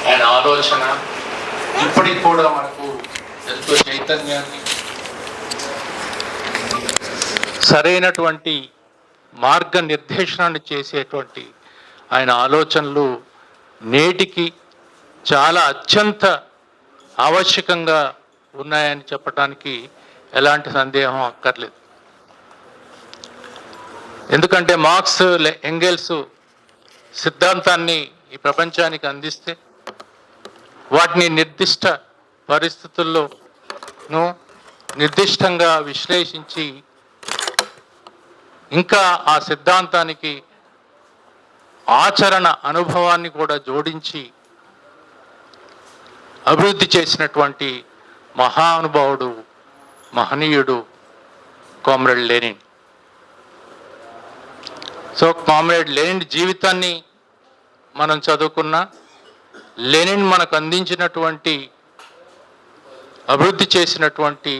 ఆయన ఆలోచన ఇప్పటికి కూడా మనకు ఎంతో చైతన్యాన్ని, సరైనటువంటి మార్గనిర్దేశనాన్ని చేసేటువంటి ఆయన ఆలోచనలు నేటికి చాలా అత్యంత ఆవశ్యకంగా ఉన్నాయని చెప్పడానికి ఎలాంటి సందేహం అక్కర్లేదు. ఎందుకంటే మార్క్స్, ఎంగెల్స్ సిద్ధాంతాన్ని ఈ ప్రపంచానికి అందిస్తే వాటిని నిర్దిష్ట పరిస్థితుల్లోనూ నిర్దిష్టంగా విశ్లేషించి ఇంకా ఆ సిద్ధాంతానికి ఆచరణ అనుభవాన్ని కూడా జోడించి అభివృద్ధి చేసినటువంటి మహానుభావుడు, మహనీయుడు comrade Lenin. So comrade Lenin జీవితాన్ని మనం చదువుకున్న, లెనిన్ మనకు అందించినటువంటి, అభివృద్ధి చేసినటువంటి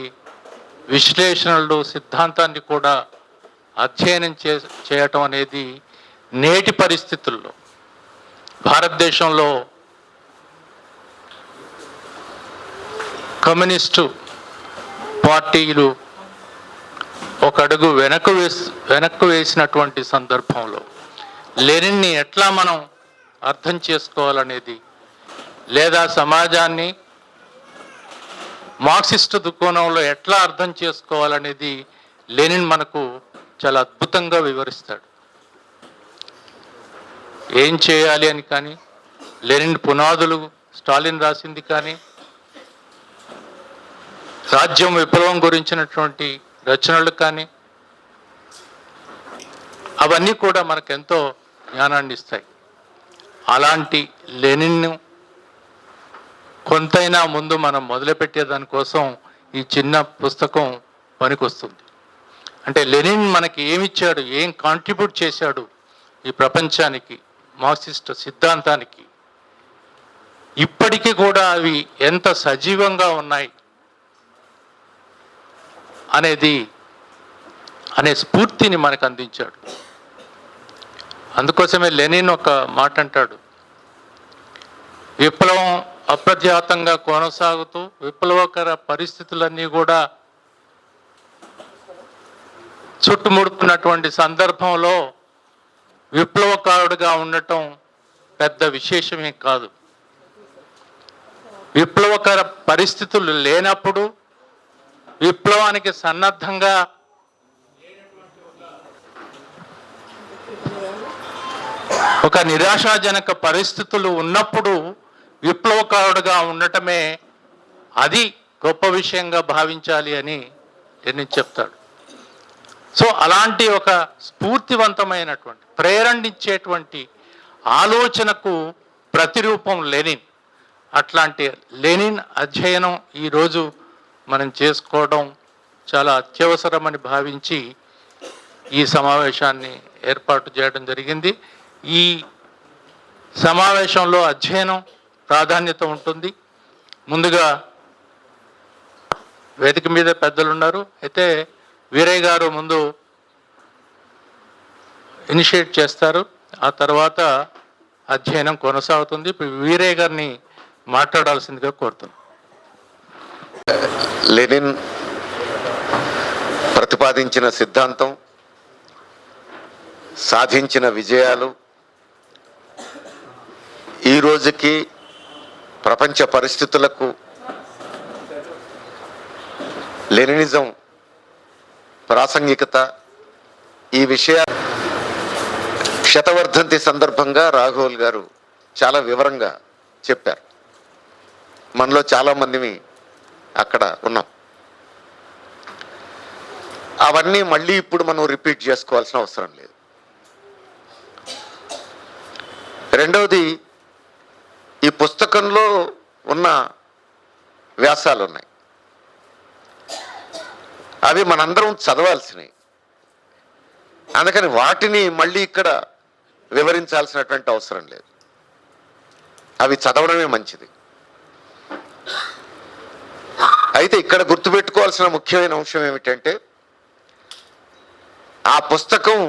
విశ్లేషణలు, సిద్ధాంతాన్ని కూడా అధ్యయనం చేయటం అనేది నేటి పరిస్థితుల్లో భారతదేశంలో కమ్యూనిస్టు పార్టీలు ఒక అడుగు వెనక్కు వేసినటువంటి సందర్భంలో లెనిన్ని ఎట్లా మనం అర్థం చేసుకోవాలనేది, లేదా సమాజాన్ని మార్క్సిస్టు దృక్కోణంలో ఎట్లా అర్థం చేసుకోవాలనేది లెనిన్ మనకు చాలా అద్భుతంగా వివరిస్తాడు. ఏం చేయాలి అని కానీ, లెనిన్ పునాదులు స్టాలిన్ రాసింది కానీ, రాజ్యం విప్లవం గురించినటువంటి రచనలు కానీ, అవన్నీ కూడా మనకెంతో జ్ఞానాన్ని ఇస్తాయి. అలాంటి లెనిన్ను కొంతైనా ముందు మనం మొదలుపెట్టేదానికోసం ఈ చిన్న పుస్తకం పనికొస్తుంది. అంటే లెనిన్ మనకి ఏమిచ్చాడు, ఏం కాంట్రిబ్యూట్ చేశాడు ఈ ప్రపంచానికి, మార్క్సిస్ట్ సిద్ధాంతానికి, ఇప్పటికీ కూడా అవి ఎంత సజీవంగా ఉన్నాయి అనే స్ఫూర్తిని మనకు అందించాడు. అందుకోసమే లెనిన్ ఒక మాట అంటాడు, విప్లవం అప్రతిహతంగా కొనసాగుతూ విప్లవకర పరిస్థితులన్నీ కూడా చుట్టుముడుతున్నటువంటి సందర్భంలో విప్లవకారుడిగా ఉండటం పెద్ద విశేషమే కాదు. విప్లవకర పరిస్థితులు లేనప్పుడు, విప్లవానికి సన్నద్ధంగా ఒక నిరాశాజనక పరిస్థితులు ఉన్నప్పుడు విప్లవకారుడుగా ఉండటమే అది గొప్ప విషయంగా భావించాలి అని నేను చెప్తాడు. సో అలాంటి ఒక స్ఫూర్తివంతమైనటువంటి, ప్రేరణించేటువంటి ఆలోచనకు ప్రతిరూపం లెనిన్. అట్లాంటి లెనిన్ అధ్యయనం ఈరోజు మనం చేసుకోవడం చాలా అత్యవసరమని భావించి ఈ సమావేశాన్ని ఏర్పాటు చేయడం జరిగింది. ఈ సమావేశంలో అధ్యయనం ప్రాధాన్యత ఉంటుంది. ముందుగా వేదిక మీద పెద్దలు ఉన్నారు, అయితే వీరయ్య గారు ముందు ఇనిషియేట్ చేస్తారు, ఆ తర్వాత అధ్యయనం కొనసాగుతుంది. ఇప్పుడు వీరయ్య గారిని మాట్లాడాల్సిందిగా కోరుతున్నాను. లెనిన్ ప్రతిపాదించిన సిద్ధాంతం, సాధించిన విజయాలు ఈ రోజుకి ప్రపంచ పరిస్థితులకు లెనినిజం ప్రాసంగికత, ఈ విషయ శతవర్ధంతి సందర్భంగా రాఘోల్ గారు చాలా వివరంగా చెప్పారు. మనలో చాలామంది అక్కడ ఉన్నాం. అవన్నీ మళ్ళీ ఇప్పుడు మనం రిపీట్ చేసుకోవాల్సిన అవసరం లేదు. రెండవది, ఈ పుస్తకంలో ఉన్న వ్యాసాలు ఉన్నాయి, అవి మనందరం చదవాల్సినవి. అందుకని వాటిని మళ్ళీ ఇక్కడ వివరించాల్సినటువంటి అవసరం లేదు, అవి చదవడమే మంచిది. అయితే ఇక్కడ గుర్తుపెట్టుకోవాల్సిన ముఖ్యమైన అంశం ఏమిటంటే, ఆ పుస్తకం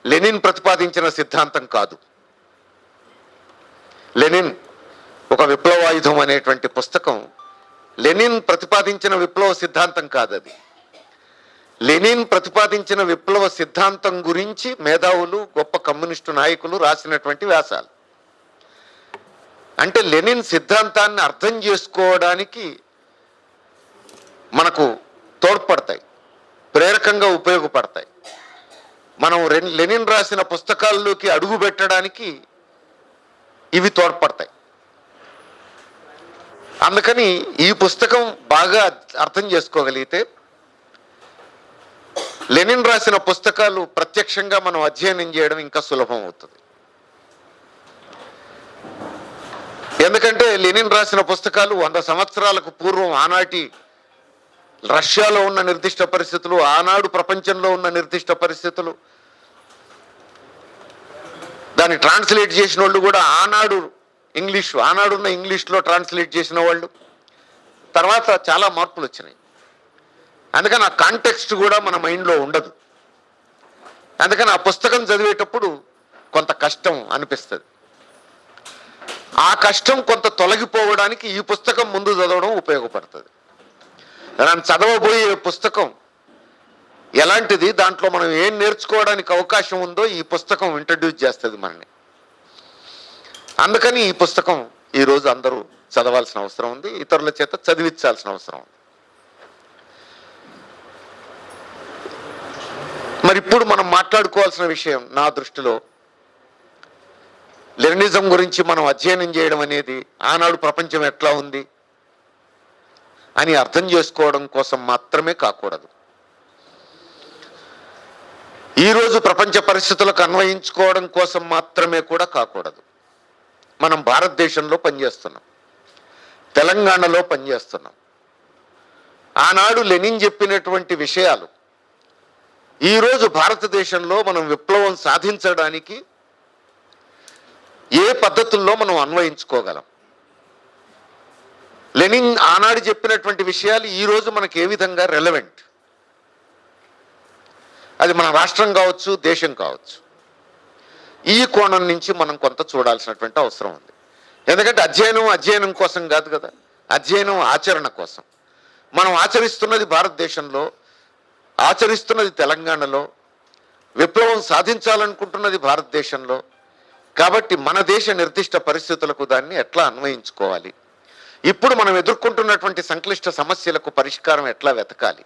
లెనిన్ ప్రతిపాదించిన సిద్ధాంతం కాదు. లెనిన్ ఆయుధం అనేటువంటి పుస్తకం లెనిన్ ప్రతిపాదించిన విప్లవ సిద్ధాంతం కాదది. లెనిన్ ప్రతిపాదించిన విప్లవ సిద్ధాంతం గురించి మేధావులు, గొప్ప కమ్యూనిస్టు నాయకులు రాసినటువంటి వ్యాసాలు. అంటే లెనిన్ సిద్ధాంతాన్ని అర్థం చేసుకోవడానికి మనకు తోడ్పడతాయి, ప్రేరకంగా ఉపయోగపడతాయి. మనం లెనిన్ రాసిన పుస్తకాల్లోకి అడుగు పెట్టడానికి ఇవి తోడ్పడతాయి. అందుకని ఈ పుస్తకం బాగా అర్థం చేసుకోగలిగితే లెనిన్ రాసిన పుస్తకాలు ప్రత్యక్షంగా మనం అధ్యయనం చేయడం ఇంకా సులభం అవుతుంది. ఎందుకంటే లెనిన్ రాసిన పుస్తకాలు 100 సంవత్సరాలకు పూర్వం ఆనాటి రష్యాలో ఉన్న నిర్దిష్ట పరిస్థితులు, ఆనాడు ప్రపంచంలో ఉన్న నిర్దిష్ట పరిస్థితులు, దాన్ని ట్రాన్స్లేట్ చేసిన వాళ్ళు కూడా ఆనాడున్న ఇంగ్లీష్లో ట్రాన్స్లేట్ చేసిన వాళ్ళు. తర్వాత చాలా మార్పులు వచ్చినాయి. అందుకని ఆ కాంటెక్స్ట్ కూడా మన మైండ్లో ఉండదు. అందుకని ఆ పుస్తకం చదివేటప్పుడు కొంత కష్టం అనిపిస్తుంది. ఆ కష్టం కొంత తొలగిపోవడానికి ఈ పుస్తకం ముందు చదవడం ఉపయోగపడుతుంది. దాన్ని చదవబోయే పుస్తకం ఎలాంటిది, దాంట్లో మనం ఏం నేర్చుకోవడానికి అవకాశం ఉందో ఈ పుస్తకం ఇంట్రడ్యూస్ చేస్తుంది మనని. అందుకని ఈ పుస్తకం ఈరోజు అందరూ చదవాల్సిన అవసరం ఉంది, ఇతరుల చేత చదివించాల్సిన అవసరం ఉంది. మరి ఇప్పుడు మనం మాట్లాడుకోవాల్సిన విషయం నా దృష్టిలో, లెనినిజం గురించి మనం అధ్యయనం చేయడం అనేది ఆనాడు ప్రపంచం ఎట్లా ఉంది అని అర్థం చేసుకోవడం కోసం మాత్రమే కాకూడదు. ఈరోజు ప్రపంచ పరిస్థితులకు అన్వయించుకోవడం కోసం మాత్రమే కూడా కాకూడదు. మనం భారతదేశంలో పనిచేస్తున్నాం, తెలంగాణలో పనిచేస్తున్నాం. ఆనాడు లెనిన్ చెప్పినటువంటి విషయాలు ఈరోజు భారతదేశంలో మనం విప్లవం సాధించడానికి ఏ పద్ధతుల్లో మనం అన్వయించుకోగలం. లెనిన్ ఆనాడు చెప్పినటువంటి విషయాలు ఈరోజు మనకు ఏ విధంగా రెలవెంట్, అది మన రాష్ట్రం కావచ్చు, దేశం కావచ్చు. ఈ కోణం నుంచి మనం కొంత చూడాల్సినటువంటి అవసరం ఉంది. ఎందుకంటే అధ్యయనం కోసం కాదు కదా, అధ్యయనం ఆచరణ కోసం. మనం ఆచరిస్తున్నది భారతదేశంలో, ఆచరిస్తున్నది తెలంగాణలో, విప్లవం సాధించాలనుకుంటున్నది భారతదేశంలో. కాబట్టి మన దేశ నిర్దిష్ట పరిస్థితులకు దాన్ని ఎట్లా అన్వయించుకోవాలి, ఇప్పుడు మనం ఎదుర్కొంటున్నటువంటి సంక్లిష్ట సమస్యలకు పరిష్కారం ఎట్లా వెతకాలి,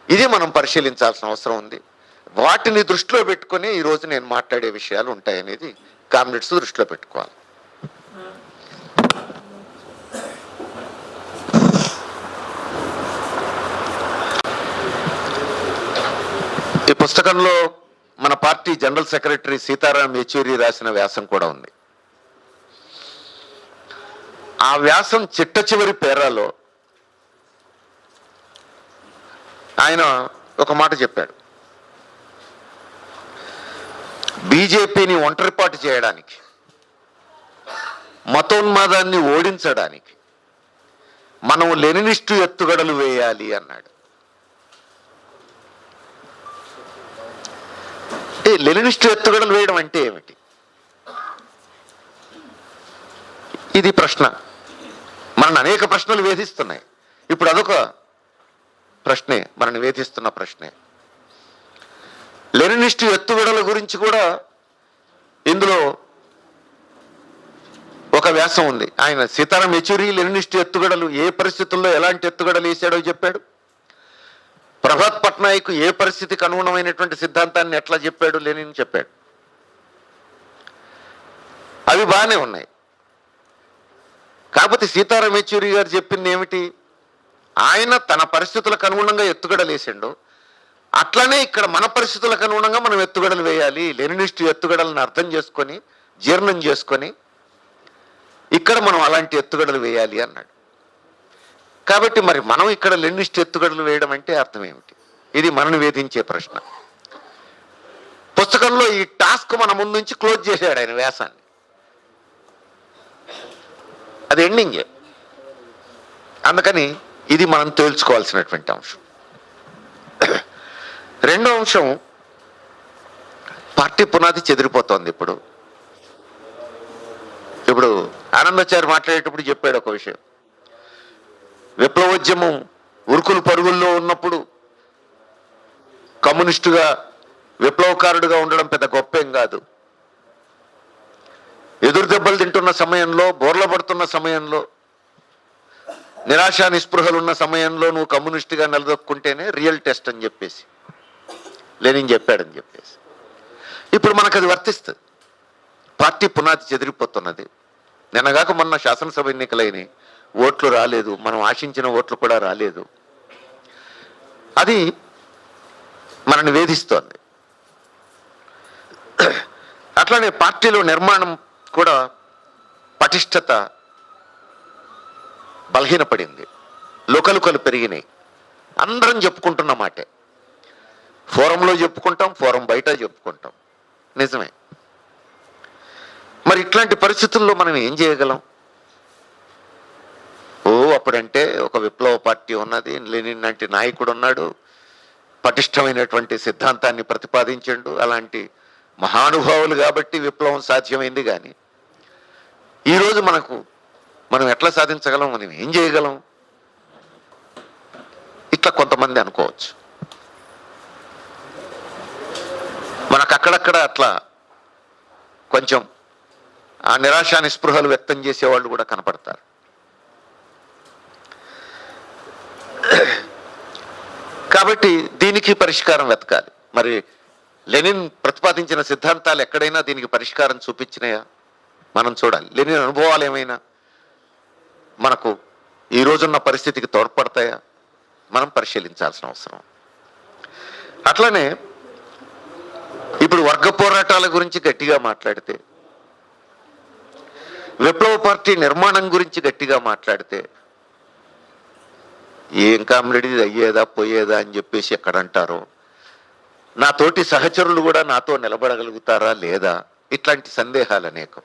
ఇది మనం పరిశీలించాల్సిన అవసరం ఉంది. వాటిని దృష్టిలో పెట్టుకుని ఈరోజు నేను మాట్లాడే విషయాలు ఉంటాయనేది కామ్రేడ్స్ దృష్టిలో పెట్టుకోవాలి. ఈ పుస్తకంలో మన party general secretary Sitaram Yechury రాసిన వ్యాసం కూడా ఉంది. ఆ వ్యాసం చిట్ట చివరి పేరాలో ఆయన ఒక మాట చెప్పాడు. బీజేపీని ఒంటరిపాటు చేయడానికి, మతోన్మాదాన్ని ఓడించడానికి మనం లెనినిస్టు ఎత్తుగడలు వేయాలి అన్నాడు. లెనినిస్టు ఎత్తుగడలు వేయడం అంటే ఏమిటి? ఇది ప్రశ్న. మనల్ని అనేక ప్రశ్నలు వేధిస్తున్నాయి. ఇప్పుడు అదొక ప్రశ్నే, మనల్ని వేధిస్తున్న ప్రశ్నే. లెనినిస్టు ఎత్తుగడల గురించి కూడా ఇందులో ఒక వ్యాసం ఉంది. ఆయన సీతారాం యేచూరి లెనినిస్టు ఎత్తుగడలు ఏ పరిస్థితుల్లో ఎలాంటి ఎత్తుగడలు వేసాడో చెప్పాడు. ప్రభాత్ పట్నాయక్ ఏ పరిస్థితికి అనుగుణమైనటువంటి సిద్ధాంతాన్ని ఎట్లా చెప్పాడు లెనిన్ చెప్పాడు. అవి బాగానే ఉన్నాయి. కాకపోతే సీతారాం యేచూరి గారు చెప్పింది ఏమిటి? ఆయన తన పరిస్థితులకు అనుగుణంగా ఎత్తుగడలు వేసాడు, అట్లనే ఇక్కడ మన పరిస్థితులకు అనుగుణంగా మనం ఎత్తుగడలు వేయాలి. లెనినిస్టు ఎత్తుగడలను అర్థం చేసుకొని, జీర్ణం చేసుకొని ఇక్కడ మనం అలాంటి ఎత్తుగడలు వేయాలి అన్నాడు. కాబట్టి మరి మనం ఇక్కడ లెనినిస్టు ఎత్తుగడలు వేయడం అంటే అర్థం ఏమిటి? ఇది మనని వేధించే ప్రశ్న. పుస్తకంలో ఈ టాస్క్ మన ముందు నుంచి క్లోజ్ చేశాడు ఆయన వ్యాసాన్ని. అది ఎండింగే. అందుకని ఇది మనం తేల్చుకోవాల్సినటువంటి అంశం. రెండో అంశం, పార్టీ పునాది చెదిరిపోతోంది. ఇప్పుడు ఆనందాచారి మాట్లాడేటప్పుడు చెప్పాడు ఒక విషయం. విప్లవోద్యమం ఉరుకులు పరుగుల్లో ఉన్నప్పుడు కమ్యూనిస్టుగా విప్లవకారుడుగా ఉండడం పెద్ద గొప్పేం కాదు. ఎదురు దెబ్బలు తింటున్న సమయంలో, బోర్ల పడుతున్న సమయంలో, నిరాశ నిస్పృహలున్న సమయంలో నువ్వు కమ్యూనిస్టుగా నిలదొక్కుంటేనే రియల్ టెస్ట్ అని చెప్పేసి లెనిన్ చెప్పాడని చెప్పేసి. ఇప్పుడు మనకు అది వర్తిస్తుంది. పార్టీ పునాది చెదిరిపోతున్నది. నిన్నగాక మొన్న శాసనసభ ఎన్నికలైనవి, ఓట్లు రాలేదు, మనం ఆశించిన ఓట్లు కూడా రాలేదు. అది మనల్ని వేధిస్తోంది. అట్లానే పార్టీలో నిర్మాణం కూడా పటిష్టత బలహీనపడింది. లుకలుకలు పెరిగినాయి. అందరం చెప్పుకుంటున్న మాటే. ఫోరంలో చెప్పుకుంటాం, ఫోరం బయట చెప్పుకుంటాం. నిజమే. మరి ఇట్లాంటి పరిస్థితుల్లో మనం ఏం చేయగలం? అప్పుడంటే ఒక విప్లవ పార్టీ ఉన్నది, లెనిన్ లాంటి నాయకుడు ఉన్నాడు, పటిష్టమైనటువంటి సిద్ధాంతాన్ని ప్రతిపాదించండు, అలాంటి మహానుభావులు కాబట్టి విప్లవం సాధ్యమైంది. కానీ ఈరోజు మనం ఎట్లా సాధించగలం, మనం ఏం చేయగలం? ఇట్లా కొంతమంది అనుకోవచ్చు. మనకు అక్కడక్కడ అట్లా కొంచెం ఆ నిరాశ నిస్పృహలు వ్యక్తం చేసేవాళ్ళు కూడా కనపడతారు. కాబట్టి దీనికి పరిష్కారం వెతకాలి. మరి లెనిన్ ప్రతిపాదించిన సిద్ధాంతాలు ఎక్కడైనా దీనికి పరిష్కారం చూపించినాయా మనం చూడాలి. లెనిన్ అనుభవాలు ఏమైనా మనకు ఈ రోజున్న పరిస్థితికి తోడ్పడతాయా మనం పరిశీలించాల్సిన అవసరం. అట్లనే ఇప్పుడు వర్గ పోరాటాల గురించి గట్టిగా మాట్లాడితే, విప్లవ పార్టీ నిర్మాణం గురించి గట్టిగా మాట్లాడితే, ఏం కామ్రేడ్ ఇది అయ్యేదా పోయేదా అని చెప్పేసి ఎక్కడంటారో, నా తోటి సహచరులు కూడా నాతో నిలబడగలుగుతారా లేదా, ఇట్లాంటి సందేహాలు అనేకం.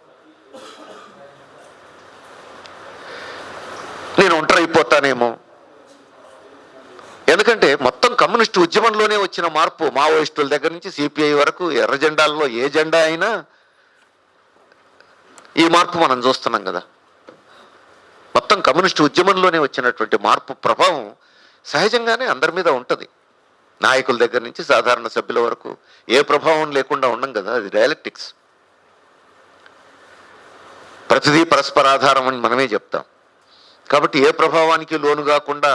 నేను ఒంటరైపోతానేమో. ఎందుకంటే మొత్తం కమ్యూనిస్టు ఉద్యమంలోనే వచ్చిన మార్పు, మావోయిస్టుల దగ్గర నుంచి సిపిఐ వరకు ఎర్ర జెండాల్లో ఏ జెండా అయినా ఈ మార్పు మనం చూస్తున్నాం కదా. మొత్తం కమ్యూనిస్టు ఉద్యమంలోనే వచ్చినటువంటి మార్పు ప్రభావం సహజంగానే అందరి మీద ఉంటుంది. నాయకుల దగ్గర నుంచి సాధారణ సభ్యుల వరకు ఏ ప్రభావం లేకుండా ఉండం కదా. అది డైలెక్టిక్స్. ప్రతిదీ పరస్పరాధారం అని మనమే చెప్తాం. కాబట్టి ఏ ప్రభావానికి లోను కాకుండా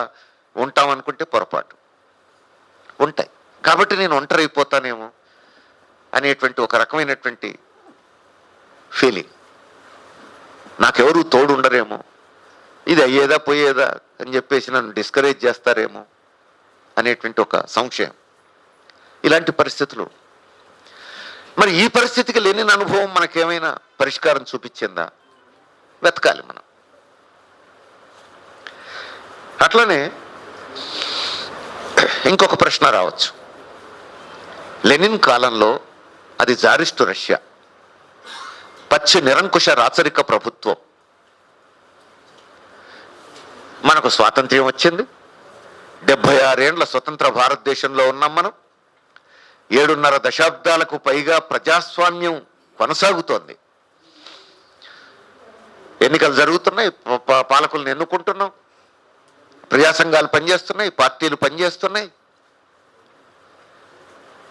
ఉంటామనుకుంటే పొరపాటు. ఉంటాయి. కాబట్టి నేను ఒంటరైపోతానేమో అనేటువంటి ఒక రకమైనటువంటి ఫీలింగ్, నాకెవరు తోడు ఉండరేమో, ఇది అయ్యేదా పోయేదా అని చెప్పేసి నన్ను డిస్కరేజ్ చేస్తారేమో అనేటువంటి ఒక సంశయం. ఇలాంటి పరిస్థితులు. మరి ఈ పరిస్థితికి లెనిన్ అనుభవం మనకేమైనా పరిష్కారం చూపించిందా వెతకాలి మనం. అట్లనే ఇంకొక ప్రశ్న రావచ్చు. లెనిన్ కాలంలో అది జారిస్టు రష్యా, పచ్చి నిరంకుశ రాచరిక ప్రభుత్వం. మనకు స్వాతంత్ర్యం వచ్చింది. 76 ఏళ్ల స్వతంత్ర భారతదేశంలో ఉన్నాం మనం. 7.5 దశాబ్దాలకు పైగా ప్రజాస్వామ్యం కొనసాగుతోంది. ఎన్నికలు జరుగుతున్నాయి, పాలకులను ఎన్నుకుంటున్నాం, ప్రజా సంఘాలు పనిచేస్తున్నాయి, పార్టీలు పనిచేస్తున్నాయి,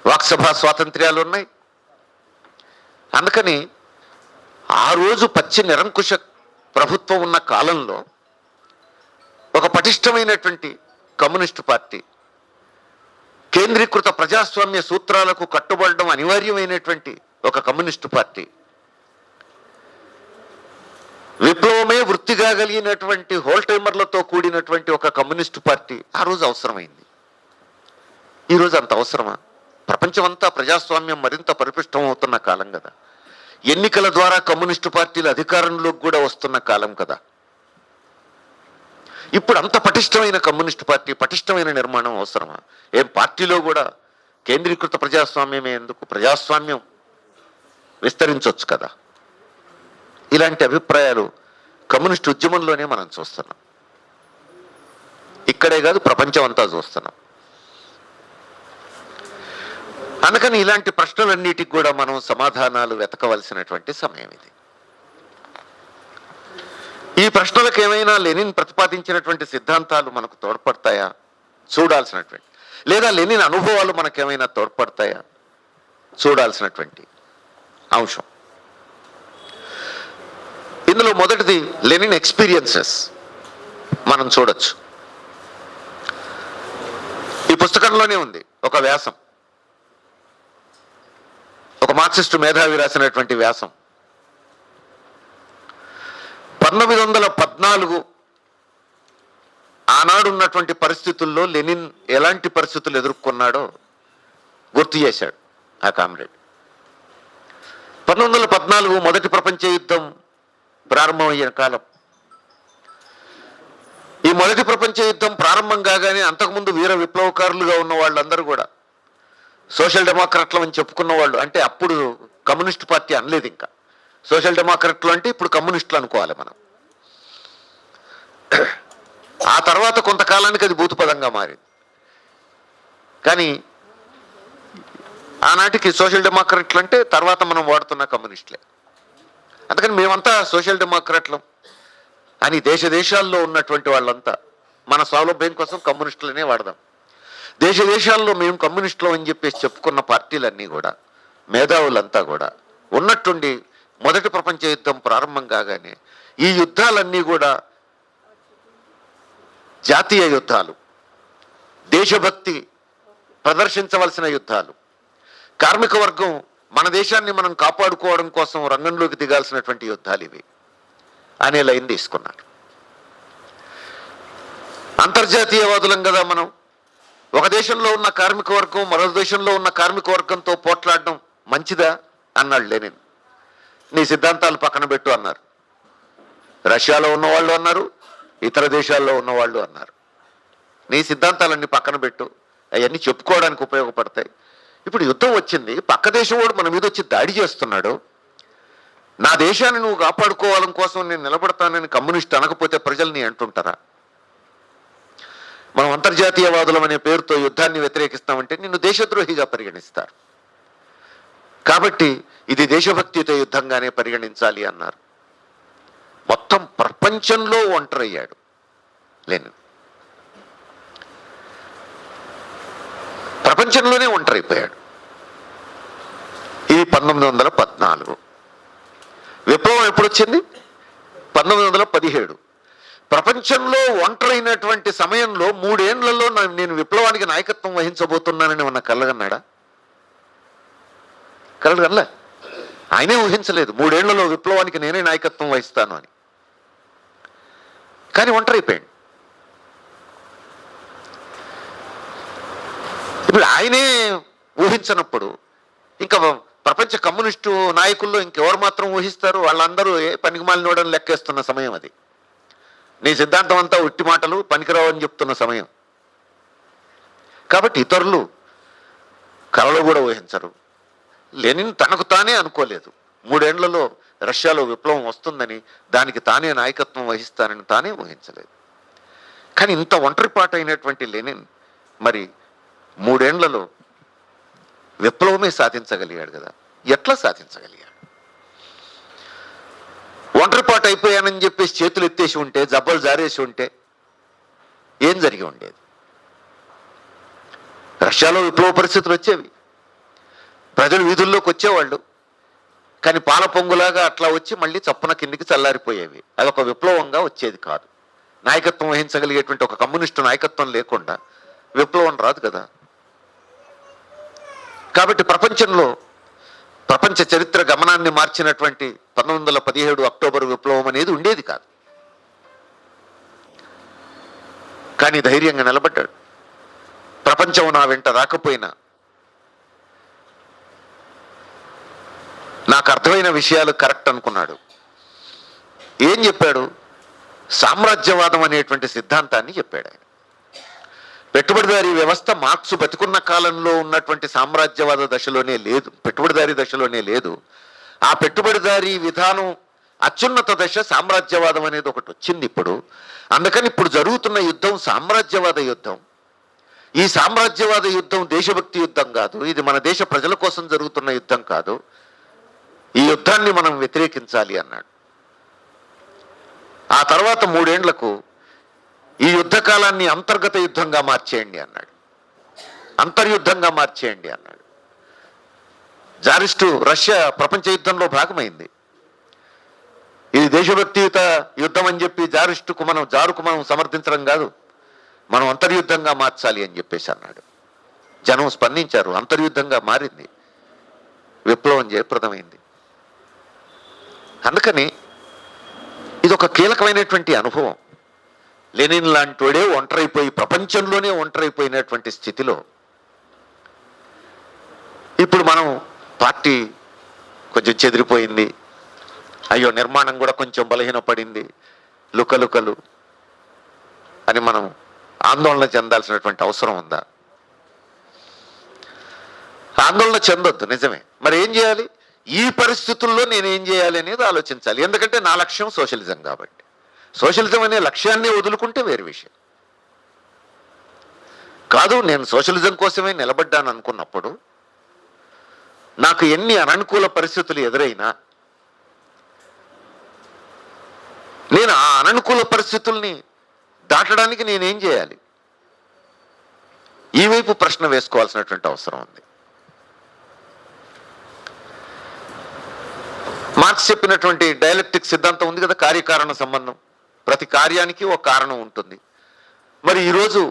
వాక్సభా స్వాతంత్ర్యాలు ఉన్నాయి. అందుకని ఆ రోజు పచ్చి నిరంకుశ ప్రభుత్వం ఉన్న కాలంలో ఒక పటిష్టమైనటువంటి కమ్యూనిస్టు పార్టీ, కేంద్రీకృత ప్రజాస్వామ్య సూత్రాలకు కట్టుబడడం అనివార్యమైనటువంటి ఒక కమ్యూనిస్టు పార్టీ, విప్లవమే వృత్తిగా కలిగినటువంటి హోల్టైమర్లతో కూడినటువంటి ఒక కమ్యూనిస్టు పార్టీ ఆ రోజు అవసరమైంది. ఈరోజు అంత అవసరమా? ప్రపంచమంతా ప్రజాస్వామ్యం మరింత పరిపుష్టం అవుతున్న కాలం కదా. ఎన్నికల ద్వారా కమ్యూనిస్టు పార్టీలు అధికారంలోకి కూడా వస్తున్న కాలం కదా. ఇప్పుడు అంత పటిష్టమైన కమ్యూనిస్టు పార్టీ, పటిష్టమైన నిర్మాణం అవసరమా? ఏం పార్టీలో కూడా కేంద్రీకృత ప్రజాస్వామ్యమే ఎందుకు? ప్రజాస్వామ్యం విస్తరించవచ్చు కదా. ఇలాంటి అభిప్రాయాలు కమ్యూనిస్టు ఉద్యమంలోనే మనం చూస్తున్నాం. ఇక్కడే కాదు, ప్రపంచం అంతా చూస్తున్నాం. అందుకని ఇలాంటి ప్రశ్నలన్నిటికి కూడా మనం సమాధానాలు వెతకవలసినటువంటి సమయం ఇది. ఈ ప్రశ్నలకు ఏమైనా లెనిన్ ప్రతిపాదించినటువంటి సిద్ధాంతాలు మనకు తోడ్పడతాయా చూడాల్సినటువంటి, లేదా లెనిన్ అనుభవాలు మనకేమైనా తోడ్పడతాయా చూడాల్సినటువంటి అంశం. ఇందులో మొదటిది లెనిన్ ఎక్స్పీరియన్సెస్ మనం చూడొచ్చు. ఈ పుస్తకంలోనే ఉంది ఒక వ్యాసం, ఒక మార్క్సిస్టు మేధావి రాసినటువంటి వ్యాసం. 1914 ఆనాడు ఉన్నటువంటి పరిస్థితుల్లో లెనిన్ ఎలాంటి పరిస్థితులు ఎదుర్కొన్నాడో గుర్తు చేశాడు ఆ కామ్రేడ్. 1914 మొదటి ప్రపంచ యుద్ధం ప్రారంభమయ్యే కాలం. ఈ మొదటి ప్రపంచ యుద్ధం ప్రారంభం కాగానే అంతకుముందు వీర విప్లవకారులుగా ఉన్న వాళ్ళందరూ కూడా సోషల్ డెమోక్రాట్లు అని చెప్పుకున్న వాళ్ళు, అంటే అప్పుడు కమ్యూనిస్ట్ పార్టీ అనలేదు, ఇంకా సోషల్ డెమోక్రాట్లు అంటే ఇప్పుడు కమ్యూనిస్టులు అనుకోవాలి మనం. ఆ తర్వాత కొంతకాలానికి అది భూతపదంగా మారింది. కానీ ఆనాటికి సోషల్ డెమోక్రాట్లు అంటే తర్వాత మనం వాడుతున్న కమ్యూనిస్టులే. అందుకని మేమంతా సోషల్ డెమోక్రాట్లం అని దేశ దేశాల్లో ఉన్నటువంటి వాళ్ళంతా మన సౌలభ్యం కోసం కమ్యూనిస్టులనే వాడదాం, దేశ దేశాల్లో మేము కమ్యూనిస్టులు అని చెప్పేసి చెప్పుకున్న పార్టీలన్నీ కూడా, మేధావులంతా కూడా ఉన్నట్టుండి మొదటి ప్రపంచ యుద్ధం ప్రారంభం కాగానే ఈ యుద్ధాలన్నీ కూడా జాతీయ యుద్ధాలు, దేశభక్తి ప్రదర్శించవలసిన యుద్ధాలు, కార్మిక వర్గం మన దేశాన్ని మనం కాపాడుకోవడం కోసం రంగంలోకి దిగాల్సినటువంటి యుద్ధాలు ఇవి అనే లైన్ తీసుకున్నారు. అంతర్జాతీయవాదులం కదా మనం. ఒక దేశంలో ఉన్న కార్మిక వర్గం మరో దేశంలో ఉన్న కార్మిక వర్గంతో పోట్లాడడం మంచిదా అన్నాడు లెనిన్. నీ సిద్ధాంతాలు పక్కన పెట్టు అన్నారు. రష్యాలో ఉన్నవాళ్ళు అన్నారు, ఇతర దేశాల్లో ఉన్నవాళ్ళు అన్నారు, నీ సిద్ధాంతాలన్నీ పక్కన పెట్టు, అవన్నీ చెప్పుకోవడానికి ఉపయోగపడతాయి. ఇప్పుడు యుద్ధం వచ్చింది, పక్క దేశం వాడు మన మీద వచ్చి దాడి చేస్తున్నాడు, నా దేశాన్ని నువ్వు కాపాడుకోవాలని కోసం నేను నిలబడతానని కమ్యూనిస్ట్ అనకపోతే ప్రజల్ని అంటుంటారా? మనం అంతర్జాతీయవాదులం అనే పేరుతో యుద్ధాన్ని వ్యతిరేకిస్తామంటే నిన్ను దేశద్రోహిగా పరిగణిస్తారు. కాబట్టి ఇది దేశభక్తితో యుద్ధంగానే పరిగణించాలి అన్నారు. మొత్తం ప్రపంచంలో ఒంటరయ్యాడు లెనిన్. ప్రపంచంలోనే ఒంటరైపోయాడు. ఇది 1914. విప్లవం ఎప్పుడు వచ్చింది? 1917. ప్రపంచంలో ఒంటరైనటువంటి సమయంలో 3 ఏళ్లలో నేను విప్లవానికి నాయకత్వం వహించబోతున్నానని ఉన్న కలగన్నాడా? కలగనలే. ఆయనే ఊహించలేదు 3 ఏళ్లలో విప్లవానికి నేనే నాయకత్వం వహిస్తాను అని. కానీ ఒంటరైపోయాడు. ఇప్పుడు ఆయనే ఊహించనప్పుడు ఇంకా ప్రపంచ కమ్యూనిస్టు నాయకుల్లో ఇంకెవరు మాత్రం ఊహిస్తారు? వాళ్ళందరూ పనికిమాలినోడని లెక్కేస్తున్న సమయం అది. నీ సిద్ధాంతం అంతా ఉట్టి మాటలు, పనికిరావు అని చెప్తున్న సమయం. కాబట్టి ఇతరులు కలలు కూడా ఊహించరు. లెనిన్ తనకు తానే అనుకోలేదు 3 ఏళ్లలో రష్యాలో విప్లవం వస్తుందని, దానికి తానే నాయకత్వం వహిస్తానని తానే ఊహించలేదు. కానీ ఇంత ఒంటరిపాటు అయినటువంటి లెనిన్ మరి 3 ఏళ్లలో విప్లవమే సాధించగలిగాడు కదా. ఎట్లా సాధించగలిగాడు? ఒంటరిపాటు అయిపోయానని చెప్పేసి చేతులు ఎత్తేసి ఉంటే, జబ్బలు జారేసి ఉంటే ఏం జరిగి ఉండేది? రష్యాలో విప్లవ పరిస్థితులు వచ్చేవి, ప్రజలు వీధుల్లోకి వచ్చేవాళ్ళు, కానీ పాల పొంగులాగా అట్లా వచ్చి మళ్ళీ చప్పున కిందికి చల్లారిపోయేవి. అదొక విప్లవంగా వచ్చేది కాదు. నాయకత్వం వహించగలిగేటువంటి ఒక కమ్యూనిస్టు నాయకత్వం లేకుండా విప్లవం రాదు కదా. కాబట్టి ప్రపంచంలో ప్రపంచ చరిత్ర గమనాన్ని మార్చినటువంటి 1917 అక్టోబర్ విప్లవం అనేది ఉండేది కాదు. కానీ ధైర్యంగా నిలబడ్డాడు. ప్రపంచం నా వెంట రాకపోయినా నాకు అర్థమైన విషయాలు కరెక్ట్ అనుకున్నాడు. ఏం చెప్పాడు? సామ్రాజ్యవాదం అనేటువంటి సిద్ధాంతాన్ని చెప్పాడు ఆయన. పెట్టుబడిదారీ వ్యవస్థ మార్క్స్ బతికున్న కాలంలో ఉన్నటువంటి సామ్రాజ్యవాద దశలోనే లేదు, పెట్టుబడిదారీ దశలోనే లేదు. ఆ పెట్టుబడిదారీ విధానం అత్యున్నత దశ సామ్రాజ్యవాదం అనేది ఒకటి వచ్చింది ఇప్పుడు. అందుకని ఇప్పుడు జరుగుతున్న యుద్ధం సామ్రాజ్యవాద యుద్ధం. ఈ సామ్రాజ్యవాద యుద్ధం దేశభక్తి యుద్ధం కాదు, ఇది మన దేశ ప్రజల కోసం జరుగుతున్న యుద్ధం కాదు. ఈ యుద్ధాన్ని మనం వ్యతిరేకించాలి అన్నాడు. ఆ ఆ తర్వాత 3 ఏళ్లకు ఈ యుద్ధ కాలాన్ని అంతర్గత యుద్ధంగా మార్చేయండి అన్నాడు, అంతర్యుద్ధంగా మార్చేయండి అన్నాడు. జారిస్టు రష్యా ప్రపంచ యుద్ధంలో భాగమైంది. ఇది దేశభక్తియుత యుద్ధం అని చెప్పి జారుకు మనం సమర్థించడం కాదు, మనం అంతర్యుద్ధంగా మార్చాలి అని చెప్పేసి అన్నాడు. జనం స్పందించారు, అంతర్యుద్ధంగా మారింది, విప్లవం జయప్రదమైంది. అందుకని ఇది ఒక కీలకమైనటువంటి అనుభవం. లెనిన్ లాంటివాడే ఒంటరైపోయి, ప్రపంచంలోనే ఒంటరైపోయినటువంటి స్థితిలో ఇప్పుడు మనం పార్టీ కొంచెం చెదిరిపోయింది, అయ్యో నిర్మాణం కూడా కొంచెం బలహీనపడింది, లుకలుకలు అని మనం ఆందోళన చెందాల్సినటువంటి అవసరం ఉందా? ఆందోళన చెందొద్దు, నిజమే. మరి ఏం చేయాలి? ఈ పరిస్థితుల్లో నేనేం చేయాలి అనేది ఆలోచించాలి. ఎందుకంటే నా లక్ష్యం సోషలిజం కాబట్టి. సోషలిజం అనే లక్ష్యాన్ని వదులుకుంటే వేరే విషయం కాదు. నేను సోషలిజం కోసమే నిలబడ్డాను అనుకున్నప్పుడు నాకు ఎన్ని అననుకూల పరిస్థితులు ఎదురైనా నేను ఆ అననుకూల పరిస్థితుల్ని దాటడానికి నేనేం చేయాలి? ఈ వైపు ప్రశ్న వేసుకోవాల్సినటువంటి అవసరం ఉంది. మార్క్స్ చెప్పినటువంటి డైలెక్టిక్ సిద్ధాంతం ఉంది కదా, కార్యకారణ సంబంధం. ప్రతి కార్యానికి ఒక కారణం ఉంటుంది. మరి ఈరోజు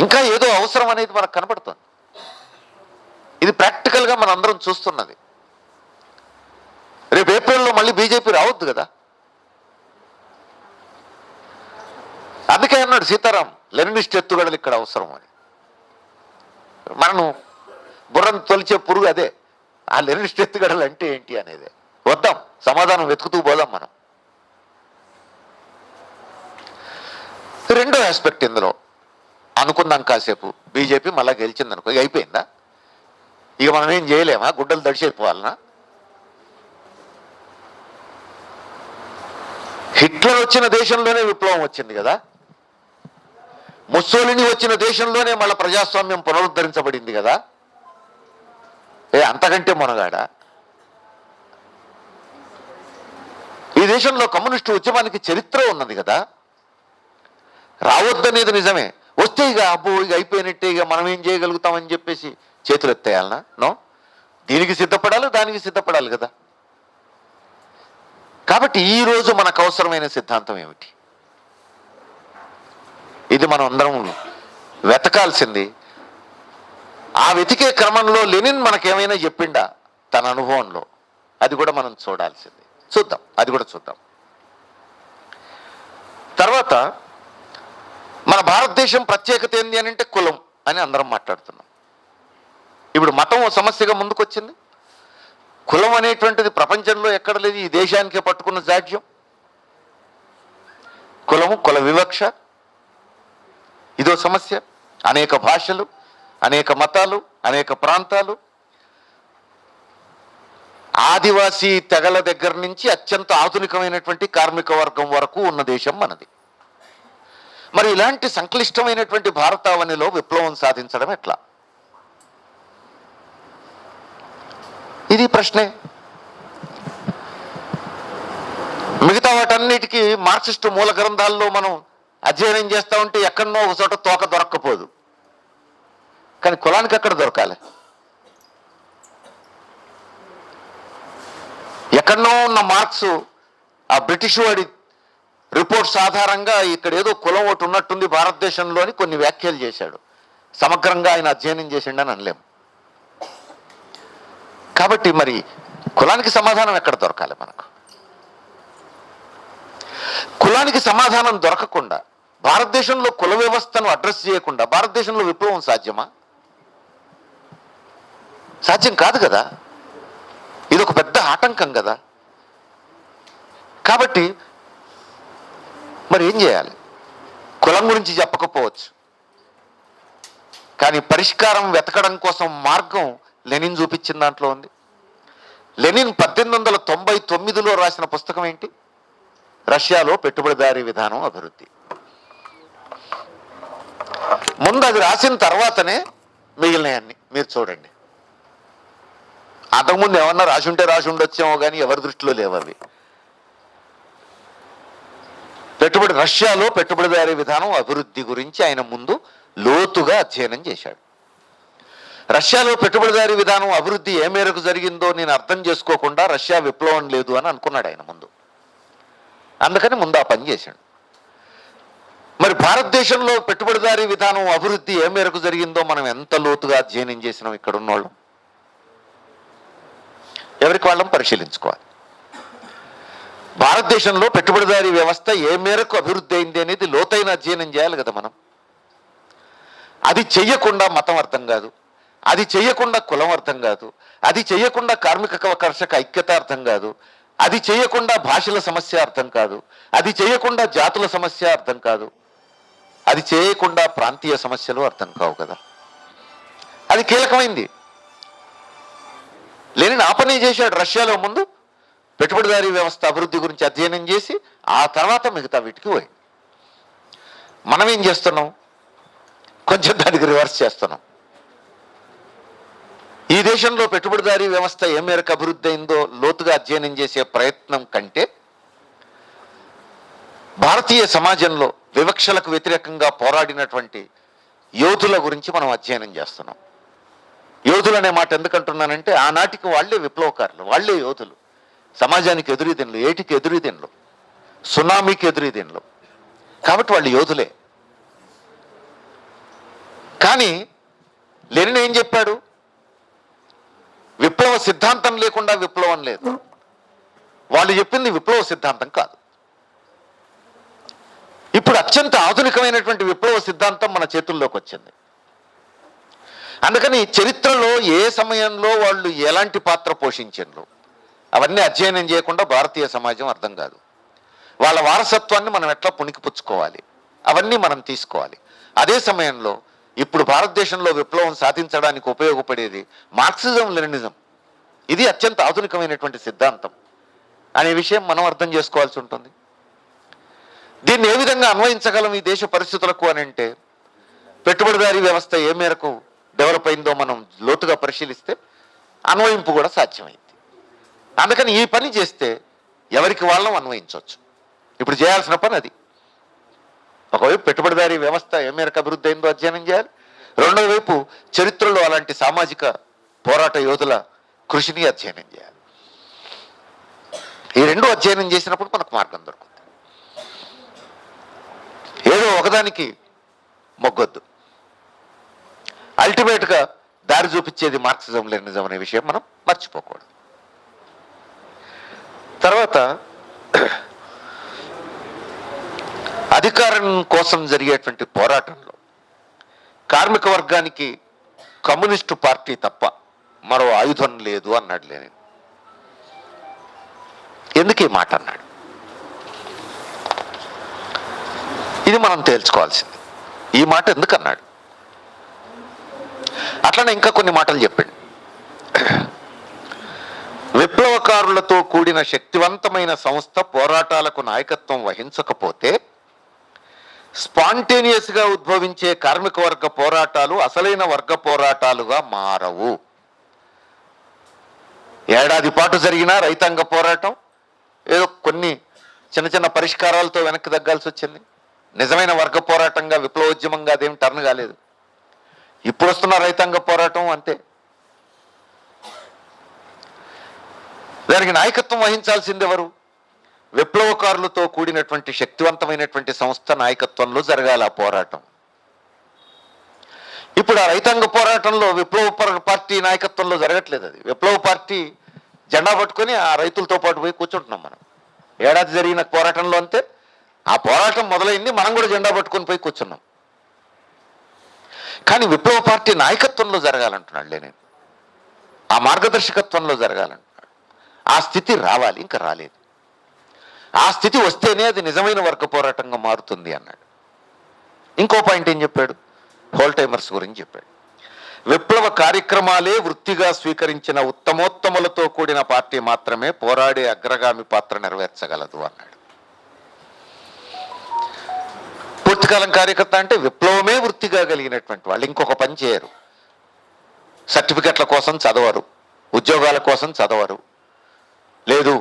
ఇంకా ఏదో అవసరం అనేది మనకు కనపడుతుంది. ఇది ప్రాక్టికల్గా మన అందరం చూస్తున్నది. రేపు ఏప్రిల్లో మళ్ళీ బీజేపీ రావద్దు కదా. అందుకే అన్నాడు సీతారాం, లెనినిస్ట్ ఎత్తుగడలు ఇక్కడ అవసరం అని. మనం బుర్రను తొలిచే పురుగు అదే. ఆ లెనినిస్ట్ ఎత్తుగడలు అంటే ఏంటి అనేది వద్దాం, సమాధానం వెతుకుతూ పోదాం మనం. రెండో ఆస్పెక్ట్ ఇందులో అనుకుందాం కాసేపు, బీజేపీ మళ్ళా గెలిచింది అనుకో, ఇక అయిపోయిందా? ఇక మనం ఏం చేయలేమా? గుడ్డలు దడిచేపోవాలనా? హిట్లర్ వచ్చిన దేశంలోనే విప్లవం వచ్చింది కదా, ముస్సోలిని వచ్చిన దేశంలోనే మళ్ళీ ప్రజాస్వామ్యం పునరుద్ధరించబడింది కదా. అంతకంటే మొనగాడా? ఈ దేశంలో కమ్యూనిస్టు ఉద్యమానికి చరిత్ర ఉన్నది కదా. రావద్దనేది నిజమే, వస్తే ఇక అబ్బో ఇక అయిపోయినట్టే, ఇక మనం ఏం చేయగలుగుతామని చెప్పేసి చేతులు ఎత్తేయాలనా? నో, దీనికి సిద్ధపడాలి, దానికి సిద్ధపడాలి కదా. కాబట్టి ఈరోజు మనకు అవసరమైన సిద్ధాంతం ఏమిటి? ఇది మనం అందరం వెతకాల్సింది. ఆ వెతికే క్రమంలో లెనిన్ మనకేమైనా చెప్పిండా తన అనుభవంలో? అది కూడా మనం చూడాల్సింది. చూద్దాం, అది కూడా చూద్దాం. తర్వాత మన భారతదేశం ప్రత్యేకత ఏంది అని అంటే కులం అని అందరం మాట్లాడుతున్నాం. ఇప్పుడు మతం ఓ సమస్యగా ముందుకొచ్చింది. కులం అనేటువంటిది ప్రపంచంలో ఎక్కడ లేదు, ఈ దేశానికే పట్టుకున్న జాడ్యం. కులము, కుల వివక్ష ఇదో సమస్య. అనేక భాషలు, అనేక మతాలు, అనేక ప్రాంతాలు, ఆదివాసీ తెగల దగ్గర నుంచి అత్యంత ఆధునికమైనటువంటి కార్మిక వర్గం వరకు ఉన్న దేశం మనది. మరి ఇలాంటి సంక్లిష్టమైనటువంటి భారతావనిలో విప్లవం సాధించడం ఎట్లా? ఇది ప్రశ్నే. మిగతా వాటన్నిటికీ మార్క్సిస్టు మూల గ్రంథాల్లో మనం అధ్యయనం చేస్తూ ఉంటే ఎక్కడనో ఒక చోట తోక దొరక్కపోదు, కానీ కులానికి ఎక్కడ దొరకాలి? ఎక్కడనో ఉన్న మార్క్స్ ఆ బ్రిటిష్ వాడి రిపోర్ట్స్ ఆధారంగా ఇక్కడ ఏదో కులం ఒకటి ఉన్నట్టుంది భారతదేశంలో అని కొన్ని వ్యాఖ్యలు చేశాడు. సమగ్రంగా ఆయన అధ్యయనం చేసిండని అనలేము. కాబట్టి మరి కులానికి సమాధానం ఎక్కడ దొరకాలి మనకు? కులానికి సమాధానం దొరకకుండా, భారతదేశంలో కుల వ్యవస్థను అడ్రస్ చేయకుండా భారతదేశంలో విప్లవం సాధ్యమా? సాధ్యం కాదు కదా. ఇది ఒక పెద్ద ఆటంకం కదా. కాబట్టి మరి ఏం చేయాలి? కులం గురించి చెప్పకపోవచ్చు, కానీ పరిష్కారం వెతకడం కోసం మార్గం లెనిన్ చూపించిన దాంట్లో ఉంది. లెనిన్ 1899లో రాసిన పుస్తకం ఏంటి? రష్యాలో పెట్టుబడిదారీ విధానం అభివృద్ధి. ముందు అది రాసిన తర్వాతనే మిగిలినవన్నీ మీరు చూడండి. అంతకుముందు ఏమన్నా రాసి ఉండొచ్చేమో కానీ ఎవరి దృష్టిలో లేవు అవి. రష్యాలో పెట్టుబడిదారీ విధానం అభివృద్ధి గురించి ఆయన ముందు లోతుగా అధ్యయనం చేశాడు. రష్యాలో పెట్టుబడిదారీ విధానం అభివృద్ధి ఏ మేరకు జరిగిందో నేను అర్థం చేసుకోకుండా రష్యా విప్లవం లేదు అని అనుకున్నాడు ఆయన ముందు. అందుకని ముందు ఆ పని చేశాడు. మరి భారతదేశంలో పెట్టుబడిదారీ విధానం అభివృద్ధి ఏ మేరకు జరిగిందో మనం ఎంత లోతుగా అధ్యయనం చేసినాం ఇక్కడ ఉన్నోళ్ళం? ఎవరికి వాళ్ళం పరిశీలించుకోవాలి. భారతదేశంలో పెట్టుబడిదారీ వ్యవస్థ ఏ మేరకు అభివృద్ధి అయింది అనేది లోతైన అధ్యయనం చేయాలి కదా మనం. అది చెయ్యకుండా మతం అర్థం కాదు, అది చెయ్యకుండా కులం అర్థం కాదు, అది చెయ్యకుండా కార్మిక కర్షక ఐక్యత అర్థం కాదు, అది చేయకుండా భాషల సమస్య అర్థం కాదు, అది చేయకుండా జాతుల సమస్య అర్థం కాదు, అది చేయకుండా ప్రాంతీయ సమస్యలు అర్థం కావు కదా. అది కీలకమైంది. లెనిన్ ఆ పని చేశాడు. రష్యాలో ముందు పెట్టుబడిదారీ వ్యవస్థ అభివృద్ధి గురించి అధ్యయనం చేసి ఆ తర్వాత మిగతా వీటికి పోయింది. మనం ఏం చేస్తున్నాం? కొంచెం దానికి రివర్స్ చేస్తున్నాం. ఈ దేశంలో పెట్టుబడిదారీ వ్యవస్థ ఏ మేరకు అభివృద్ధి అయిందో లోతుగా అధ్యయనం చేసే ప్రయత్నం కంటే భారతీయ సమాజంలో వివక్షలకు వ్యతిరేకంగా పోరాడినటువంటి యోధుల గురించి మనం అధ్యయనం చేస్తున్నాం. యోధులు అనే మాట ఎందుకంటున్నానంటే ఆనాటికి వాళ్లే విప్లవకారులు, వాళ్లే యోధులు. సమాజానికి ఎదురీదిన్లు, ఏటికి ఎదురీదిన్లు, సునామీకి ఎదురీదిన్లు. కాబట్టి వాళ్ళు యోధులే. కానీ లెనిన్ ఏం చెప్పాడు? విప్లవ సిద్ధాంతం లేకుండా విప్లవం లేదు. వాళ్ళు చెప్పింది విప్లవ సిద్ధాంతం కాదు. ఇప్పుడు అత్యంత ఆధునికమైనటువంటి విప్లవ సిద్ధాంతం మన చేతుల్లోకి వచ్చింది. అందుకని చరిత్రలో ఏ సమయంలో వాళ్ళు ఎలాంటి పాత్ర పోషించారు అవన్నీ అధ్యయనం చేయకుండా భారతీయ సమాజం అర్థం కాదు. వాళ్ళ వారసత్వాన్ని మనం ఎట్లా పుణికిపుచ్చుకోవాలి అవన్నీ మనం తీసుకోవాలి. అదే సమయంలో ఇప్పుడు భారతదేశంలో విప్లవం సాధించడానికి ఉపయోగపడేది మార్క్సిజం లెనినిజం. ఇది అత్యంత ఆధునికమైనటువంటి సిద్ధాంతం అనే విషయం మనం అర్థం చేసుకోవాల్సి ఉంటుంది. దీన్ని ఏ విధంగా అన్వయించగలం ఈ దేశ పరిస్థితులకు అని అంటే, పెట్టుబడిదారీ వ్యవస్థ ఏ మేరకు డెవలప్ అయిందో మనం లోతుగా పరిశీలిస్తే అన్వయింపు కూడా సాధ్యమైంది. అందుకని ఈ పని చేస్తే ఎవరికి వాళ్ళం అన్వయించవచ్చు. ఇప్పుడు చేయాల్సిన పని అది. ఒకవైపు పెట్టుబడిదారీ వ్యవస్థ ఏ మేరకు అభివృద్ధి అయిందో అధ్యయనం చేయాలి, రెండో వైపు చరిత్రలో అలాంటి సామాజిక పోరాట యోధుల కృషిని అధ్యయనం చేయాలి. ఈ రెండు అధ్యయనం చేసినప్పుడు మనకు మార్గం దొరుకుతుంది. ఏదో ఒకదానికి మొగ్గొద్దు. అల్టిమేట్గా దారి చూపించేది మార్క్సిజం లెనినిజం అనే విషయం మనం మర్చిపోకూడదు. తర్వాత అధికారం కోసం జరిగేటువంటి పోరాటంలో కార్మిక వర్గానికి కమ్యూనిస్టు పార్టీ తప్ప మరో ఆయుధం లేదు అన్నాడు లెనిన్. ఎందుకు ఈ మాట అన్నాడు? ఇది మనం తేల్చుకోవాల్సింది. ఈ మాట ఎందుకు అన్నాడు? అట్లనే ఇంకా కొన్ని మాటలు చెప్పండి. విప్లవకారులతో కూడిన శక్తివంతమైన సంస్థ పోరాటాలకు నాయకత్వం వహించకపోతే స్పాంటేనియస్గా ఉద్భవించే కార్మిక వర్గ పోరాటాలు అసలైన వర్గ పోరాటాలుగా మారవు. ఏడాది పాటు జరిగిన రైతాంగ పోరాటం ఏదో కొన్ని చిన్న చిన్న పరిష్కారాలతో వెనక్కి తగ్గాల్సి వచ్చింది. నిజమైన వర్గ పోరాటంగా విప్లవోద్యమంగా అదేం టర్న్ కాలేదు. ఇప్పుడు వస్తున్న రైతాంగ పోరాటం అంతే. దానికి నాయకత్వం వహించాల్సింది ఎవరు? విప్లవకారులతో కూడినటువంటి శక్తివంతమైనటువంటి సంస్థ నాయకత్వంలో జరగాలి ఆ పోరాటం. ఇప్పుడు ఆ రైతాంగ పోరాటంలో విప్లవ పార్టీ నాయకత్వంలో జరగట్లేదు. అది విప్లవ పార్టీ జెండా పట్టుకొని ఆ రైతులతో పాటు పోయి కూర్చుంటున్నాం మనం. ఏడాది జరిగిన పోరాటంలో అంతే. ఆ పోరాటం మొదలైంది, మనం కూడా జెండా పట్టుకొని పోయి కూర్చున్నాం. కానీ విప్లవ పార్టీ నాయకత్వంలో జరగాలంటున్నాడు లెనిన్. ఆ మార్గదర్శకత్వంలో జరగాలంటున్నాడు. ఆ స్థితి రావాలి, ఇంకా రాలేదు. ఆ స్థితి వస్తేనే అది నిజమైన వర్గ పోరాటంగా మారుతుంది అన్నాడు. ఇంకో పాయింట్ ఏం చెప్పాడు? హోల్ టైమర్స్ గురించి చెప్పాడు. విప్లవ కార్యక్రమాలే వృత్తిగా స్వీకరించిన ఉత్తమోత్తములతో కూడిన పార్టీ మాత్రమే పోరాడే అగ్రగామి పాత్ర నెరవేర్చగలదు అన్నాడు. పూర్తికాలం కార్యకర్త అంటే విప్లవమే వృత్తిగా కలిగినటువంటి వాళ్ళు ఇంకొక పని చేయరు. సర్టిఫికెట్ల కోసం చదవరు, ఉద్యోగాల కోసం చదవరు, లేదు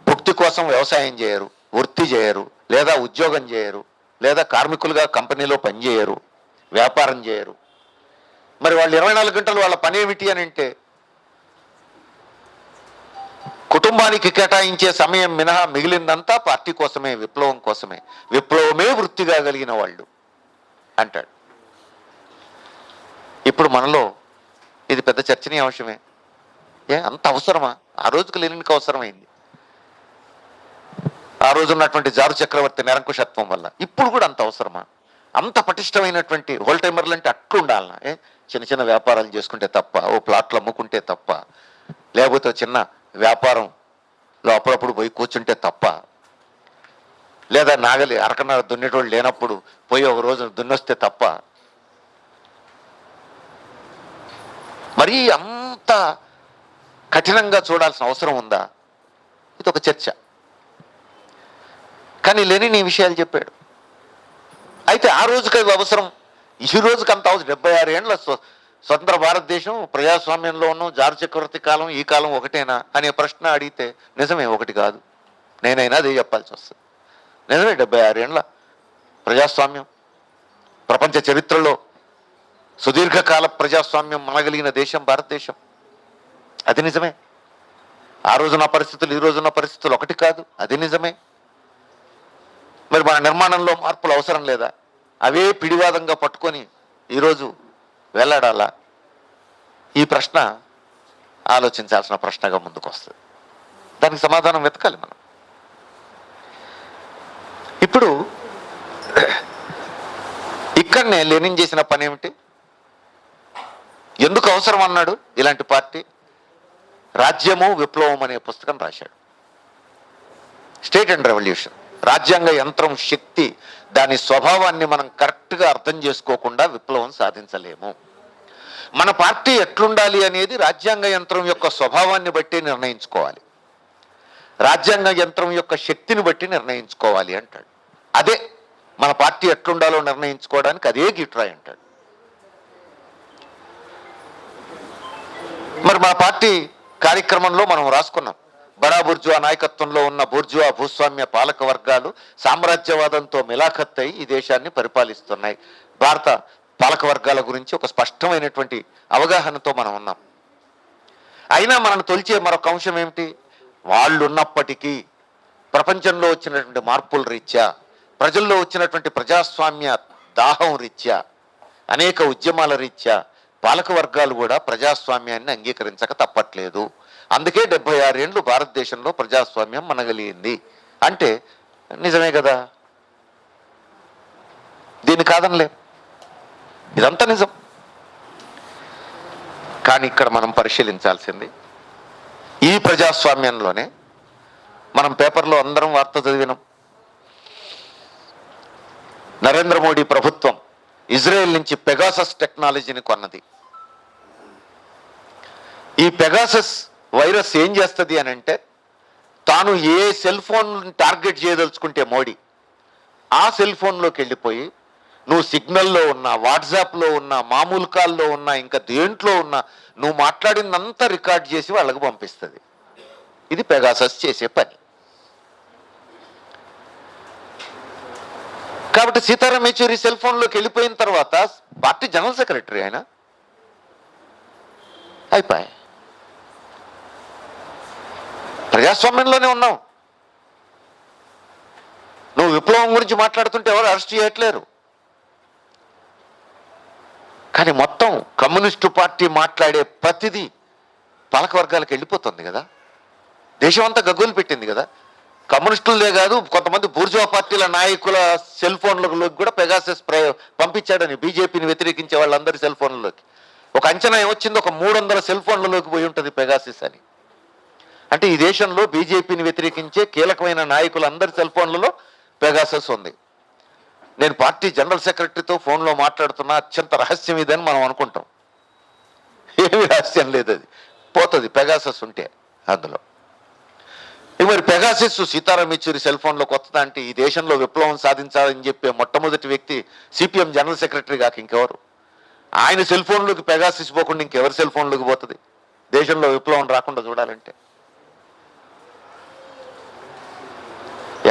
భుక్తి కోసం వ్యవసాయం చేయరు, వృత్తి చేయరు, లేదా ఉద్యోగం చేయరు, లేదా కార్మికులుగా కంపెనీలో పనిచేయరు, వ్యాపారం చేయరు. మరి వాళ్ళు 24 గంటలు వాళ్ళ పని ఏమిటి అని అంటే, కుటుంబానికి కేటాయించే సమయం మినహా మిగిలిందంతా పార్టీ కోసమే, విప్లవం కోసమే. విప్లవమే వృత్తిగా కలిగిన వాళ్ళు అంటాడు. ఇప్పుడు మనలో ఇది పెద్ద చర్చనీయాంశమే. అంత అవసరమా? ఆ రోజుకు లెనిన్కి అవసరమైంది. ఆ రోజు ఉన్నటువంటి జారు చక్రవర్తి నిరంకుశత్వం వల్ల. ఇప్పుడు కూడా అంత అవసరమా? అంత పటిష్టమైనటువంటి హోల్ టైమర్లు అంటే అట్లా ఉండాలనా? చిన్న చిన్న వ్యాపారాలు చేసుకుంటే తప్ప, ఓ ప్లాట్లు అమ్ముకుంటే తప్ప, లేకపోతే చిన్న వ్యాపారంలో అప్పుడప్పుడు పోయి కూర్చుంటే తప్ప, లేదా నాగలి అరకన్నర దున్నేటోళ్ళు లేనప్పుడు పోయి ఒక రోజు దున్నొస్తే తప్ప, మరీ అంత కఠినంగా చూడాల్సిన అవసరం ఉందా? ఇది ఒక చర్చ. కానీ లెనిన్ ఈ విషయాలు చెప్పాడు. అయితే ఆ రోజుకి అది అవసరం, ఈ రోజుకి అంత అవసరం. 76 ఏళ్ళ స్వతంత్ర భారతదేశం, ప్రజాస్వామ్యంలో ఉన్న జారు చక్రవర్తి కాలం, ఈ కాలం ఒకటేనా అనే ప్రశ్న అడిగితే నిజమే, ఒకటి కాదు. నేనైనా అదే చెప్పాల్సి వస్తుంది. నిజమే, 76 ఏళ్ళ ప్రజాస్వామ్యం, ప్రపంచ చరిత్రలో సుదీర్ఘకాల ప్రజాస్వామ్యం మనగలిగిన దేశం భారతదేశం. అది నిజమే. ఆ రోజున్న పరిస్థితులు ఈ రోజున్న పరిస్థితులు ఒకటి కాదు, అది నిజమే. మరి మన నిర్మాణంలో మార్పులు అవసరం లేదా? అవే పిడివాదంగా పట్టుకొని ఈరోజు వెళ్ళాడాలా? ఈ ప్రశ్న ఆలోచించాల్సిన ప్రశ్నగా ముందుకు వస్తుంది. దానికి సమాధానం వెతకాలి మనం. ఇప్పుడు ఇక్కడనే లెనిన్ చేసిన పని ఏమిటి? ఎందుకు అవసరం అన్నాడు ఇలాంటి పార్టీ? రాజ్యము విప్లవం అనే పుస్తకం రాశాడు. State and revolution. రాజ్యాంగ యంత్రం శక్తి, దాని స్వభావాన్ని మనం కరెక్ట్గా అర్థం చేసుకోకుండా విప్లవం సాధించలేము. మన పార్టీ ఎట్లుండాలి అనేది రాజ్యాంగ యంత్రం యొక్క స్వభావాన్ని బట్టి నిర్ణయించుకోవాలి, రాజ్యాంగ యంత్రం యొక్క శక్తిని బట్టి నిర్ణయించుకోవాలి అంటాడు. అదే మన పార్టీ ఎట్లుండాలో నిర్ణయించుకోవడానికి అదే గిట్రాయ్ అంటాడు. మరి మన పార్టీ కార్యక్రమంలో మనం రాసుకున్నాం, బడా బూర్జువా నాయకత్వంలో ఉన్న బూర్జువా భూస్వామ్య పాలక వర్గాలు సామ్రాజ్యవాదంతో మిలాఖత్ అయి ఈ దేశాన్ని పరిపాలిస్తున్నాయి. భారత పాలక వర్గాల గురించి ఒక స్పష్టమైనటువంటి అవగాహనతో మనం ఉన్నాం. అయినా మనల్ని తొలిచే మరొక అంశం ఏమిటి? వాళ్ళు ఉన్నప్పటికీ ప్రపంచంలో వచ్చినటువంటి మార్పుల రీత్యా, ప్రజల్లో వచ్చినటువంటి ప్రజాస్వామ్య దాహం రీత్యా, అనేక ఉద్యమాల రీత్యా పాలక వర్గాలు కూడా ప్రజాస్వామ్యాన్ని అంగీకరించక తప్పట్లేదు. అందుకే 76 ఏళ్ళు భారతదేశంలో ప్రజాస్వామ్యం మనగలిగింది అంటే నిజమే కదా, దీన్ని కాదనలే, ఇదంతా నిజం. కానీ ఇక్కడ మనం పరిశీలించాల్సింది, ఈ ప్రజాస్వామ్యంలోనే మనం పేపర్లో అందరం వార్త చదివినాం, నరేంద్ర మోడీ ప్రభుత్వం ఇజ్రాయెల్ నుంచి పెగాసస్ టెక్నాలజీని కొన్నది. ఈ పెగాసస్ వైరస్ ఏం చేస్తుంది అని అంటే, తాను ఏ సెల్ ఫోన్ టార్గెట్ చేయదలుచుకుంటే మోడీ ఆ సెల్ ఫోన్లోకి వెళ్ళిపోయి నువ్వు సిగ్నల్లో ఉన్నా, వాట్సాప్లో ఉన్నా, మామూలు కాల్లో ఉన్నా, ఇంకా దేంట్లో ఉన్నా నువ్వు మాట్లాడిందంతా రికార్డ్ చేసి వాళ్ళకి పంపిస్తుంది. ఇది పెగాసస్ చేసే పని. కాబట్టి సీతారాం యేచూరి సెల్ ఫోన్లోకి వెళ్ళిపోయిన తర్వాత పార్టీ జనరల్ సెక్రటరీ ఆయన అయిపోయాయి. ప్రజాస్వామ్యంలోనే ఉన్నాం. నువ్వు విప్లవం గురించి మాట్లాడుతుంటే ఎవరు అరెస్ట్ చేయట్లేరు. కానీ మొత్తం కమ్యూనిస్టు పార్టీ మాట్లాడే ప్రతిదీ పాలక వర్గాలకు వెళ్ళిపోతుంది కదా, దేశం అంతా గగ్గోలు పెట్టింది కదా. కమ్యూనిస్టులే కాదు, కొంతమంది బూర్జువా పార్టీల నాయకుల సెల్ ఫోన్లలోకి కూడా పెగాసస్ పంపించాడని, బీజేపీని వ్యతిరేకించే వాళ్ళందరి సెల్ ఫోన్లలోకి. ఒక అంచనా ఏమొచ్చింది, ఒక 300 సెల్ ఫోన్లలోకి పోయి ఉంటుంది పెగాసస్ అని. అంటే ఈ దేశంలో బీజేపీని వ్యతిరేకించే కీలకమైన నాయకులందరి సెల్ ఫోన్లలో పెగాసస్ ఉంది. నేను పార్టీ జనరల్ సెక్రటరీతో ఫోన్లో మాట్లాడుతున్నా, అత్యంత రహస్యం ఇదని మనం అనుకుంటాం. ఏమి రహస్యం లేదు, అది పోతుంది పెగాసస్ ఉంటే అందులో. మరి పెగాసస్ సీతారాం యేచూరి సెల్ ఫోన్లోకి వస్తుందా అంటే, ఈ దేశంలో విప్లవం సాధించాలని చెప్పే మొట్టమొదటి వ్యక్తి సిపిఎం జనరల్ సెక్రటరీ కాక ఇంకెవరు? ఆయన సెల్ ఫోన్లోకి పెగాసస్ పోకుండా ఇంకెవరి సెల్ ఫోన్లోకి పోతుంది దేశంలో విప్లవం రాకుండా చూడాలంటే?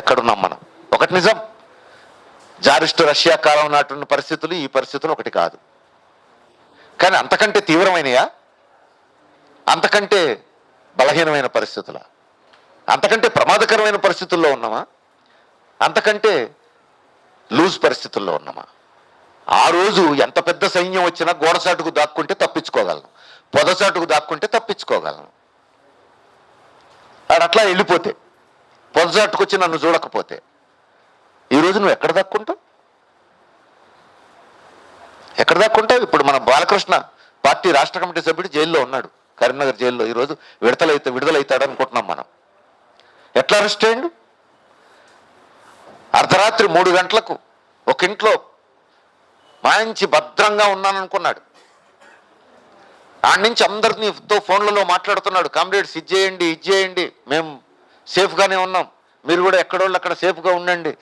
ఎక్కడున్నాం మనం? ఒకటి నిజం, జారిస్టు రష్యా కాలం నాటున్న పరిస్థితులు ఈ పరిస్థితులు ఒకటి కాదు. కానీ అంతకంటే తీవ్రమైనయా? అంతకంటే బలహీనమైన పరిస్థితులా? అంతకంటే ప్రమాదకరమైన పరిస్థితుల్లో ఉన్నామా? అంతకంటే లూజ్ పరిస్థితుల్లో ఉన్నామా? ఆ రోజు ఎంత పెద్ద సైన్యం వచ్చినా గోడసాటుకు దాక్కుంటే తప్పించుకోగలను, పొదసాటుకు దాక్కుంటే తప్పించుకోగలను. అట్లా వెళ్ళిపోతే, పొదసాటుకు వచ్చి నన్ను చూడకపోతే, ఈరోజు నువ్వు ఎక్కడ దాక్కుంటావు? ఎక్కడ దాక్కుంటావు? ఇప్పుడు మన బాలకృష్ణ పార్టీ రాష్ట్ర కమిటీ సభ్యుడు జైల్లో ఉన్నాడు, కరీంనగర్ జైల్లో. ఈరోజు విడుదలవుతాడు అనుకుంటున్నాం మనం. ఎట్లా అరెస్ట్ అయ్యిండు? అర్ధరాత్రి 3 గంటలకు ఒక ఇంట్లో మంచి భద్రంగా ఉన్నాననుకున్నాడు. ఆడి నుంచి అందరితో ఫోన్లలో మాట్లాడుతున్నాడు, కామ్రేడ్స్ ఇది చేయండి, మేము సేఫ్గానే ఉన్నాం, మీరు కూడా ఎక్కడోళ్ళు అక్కడ సేఫ్గా ఉండండి.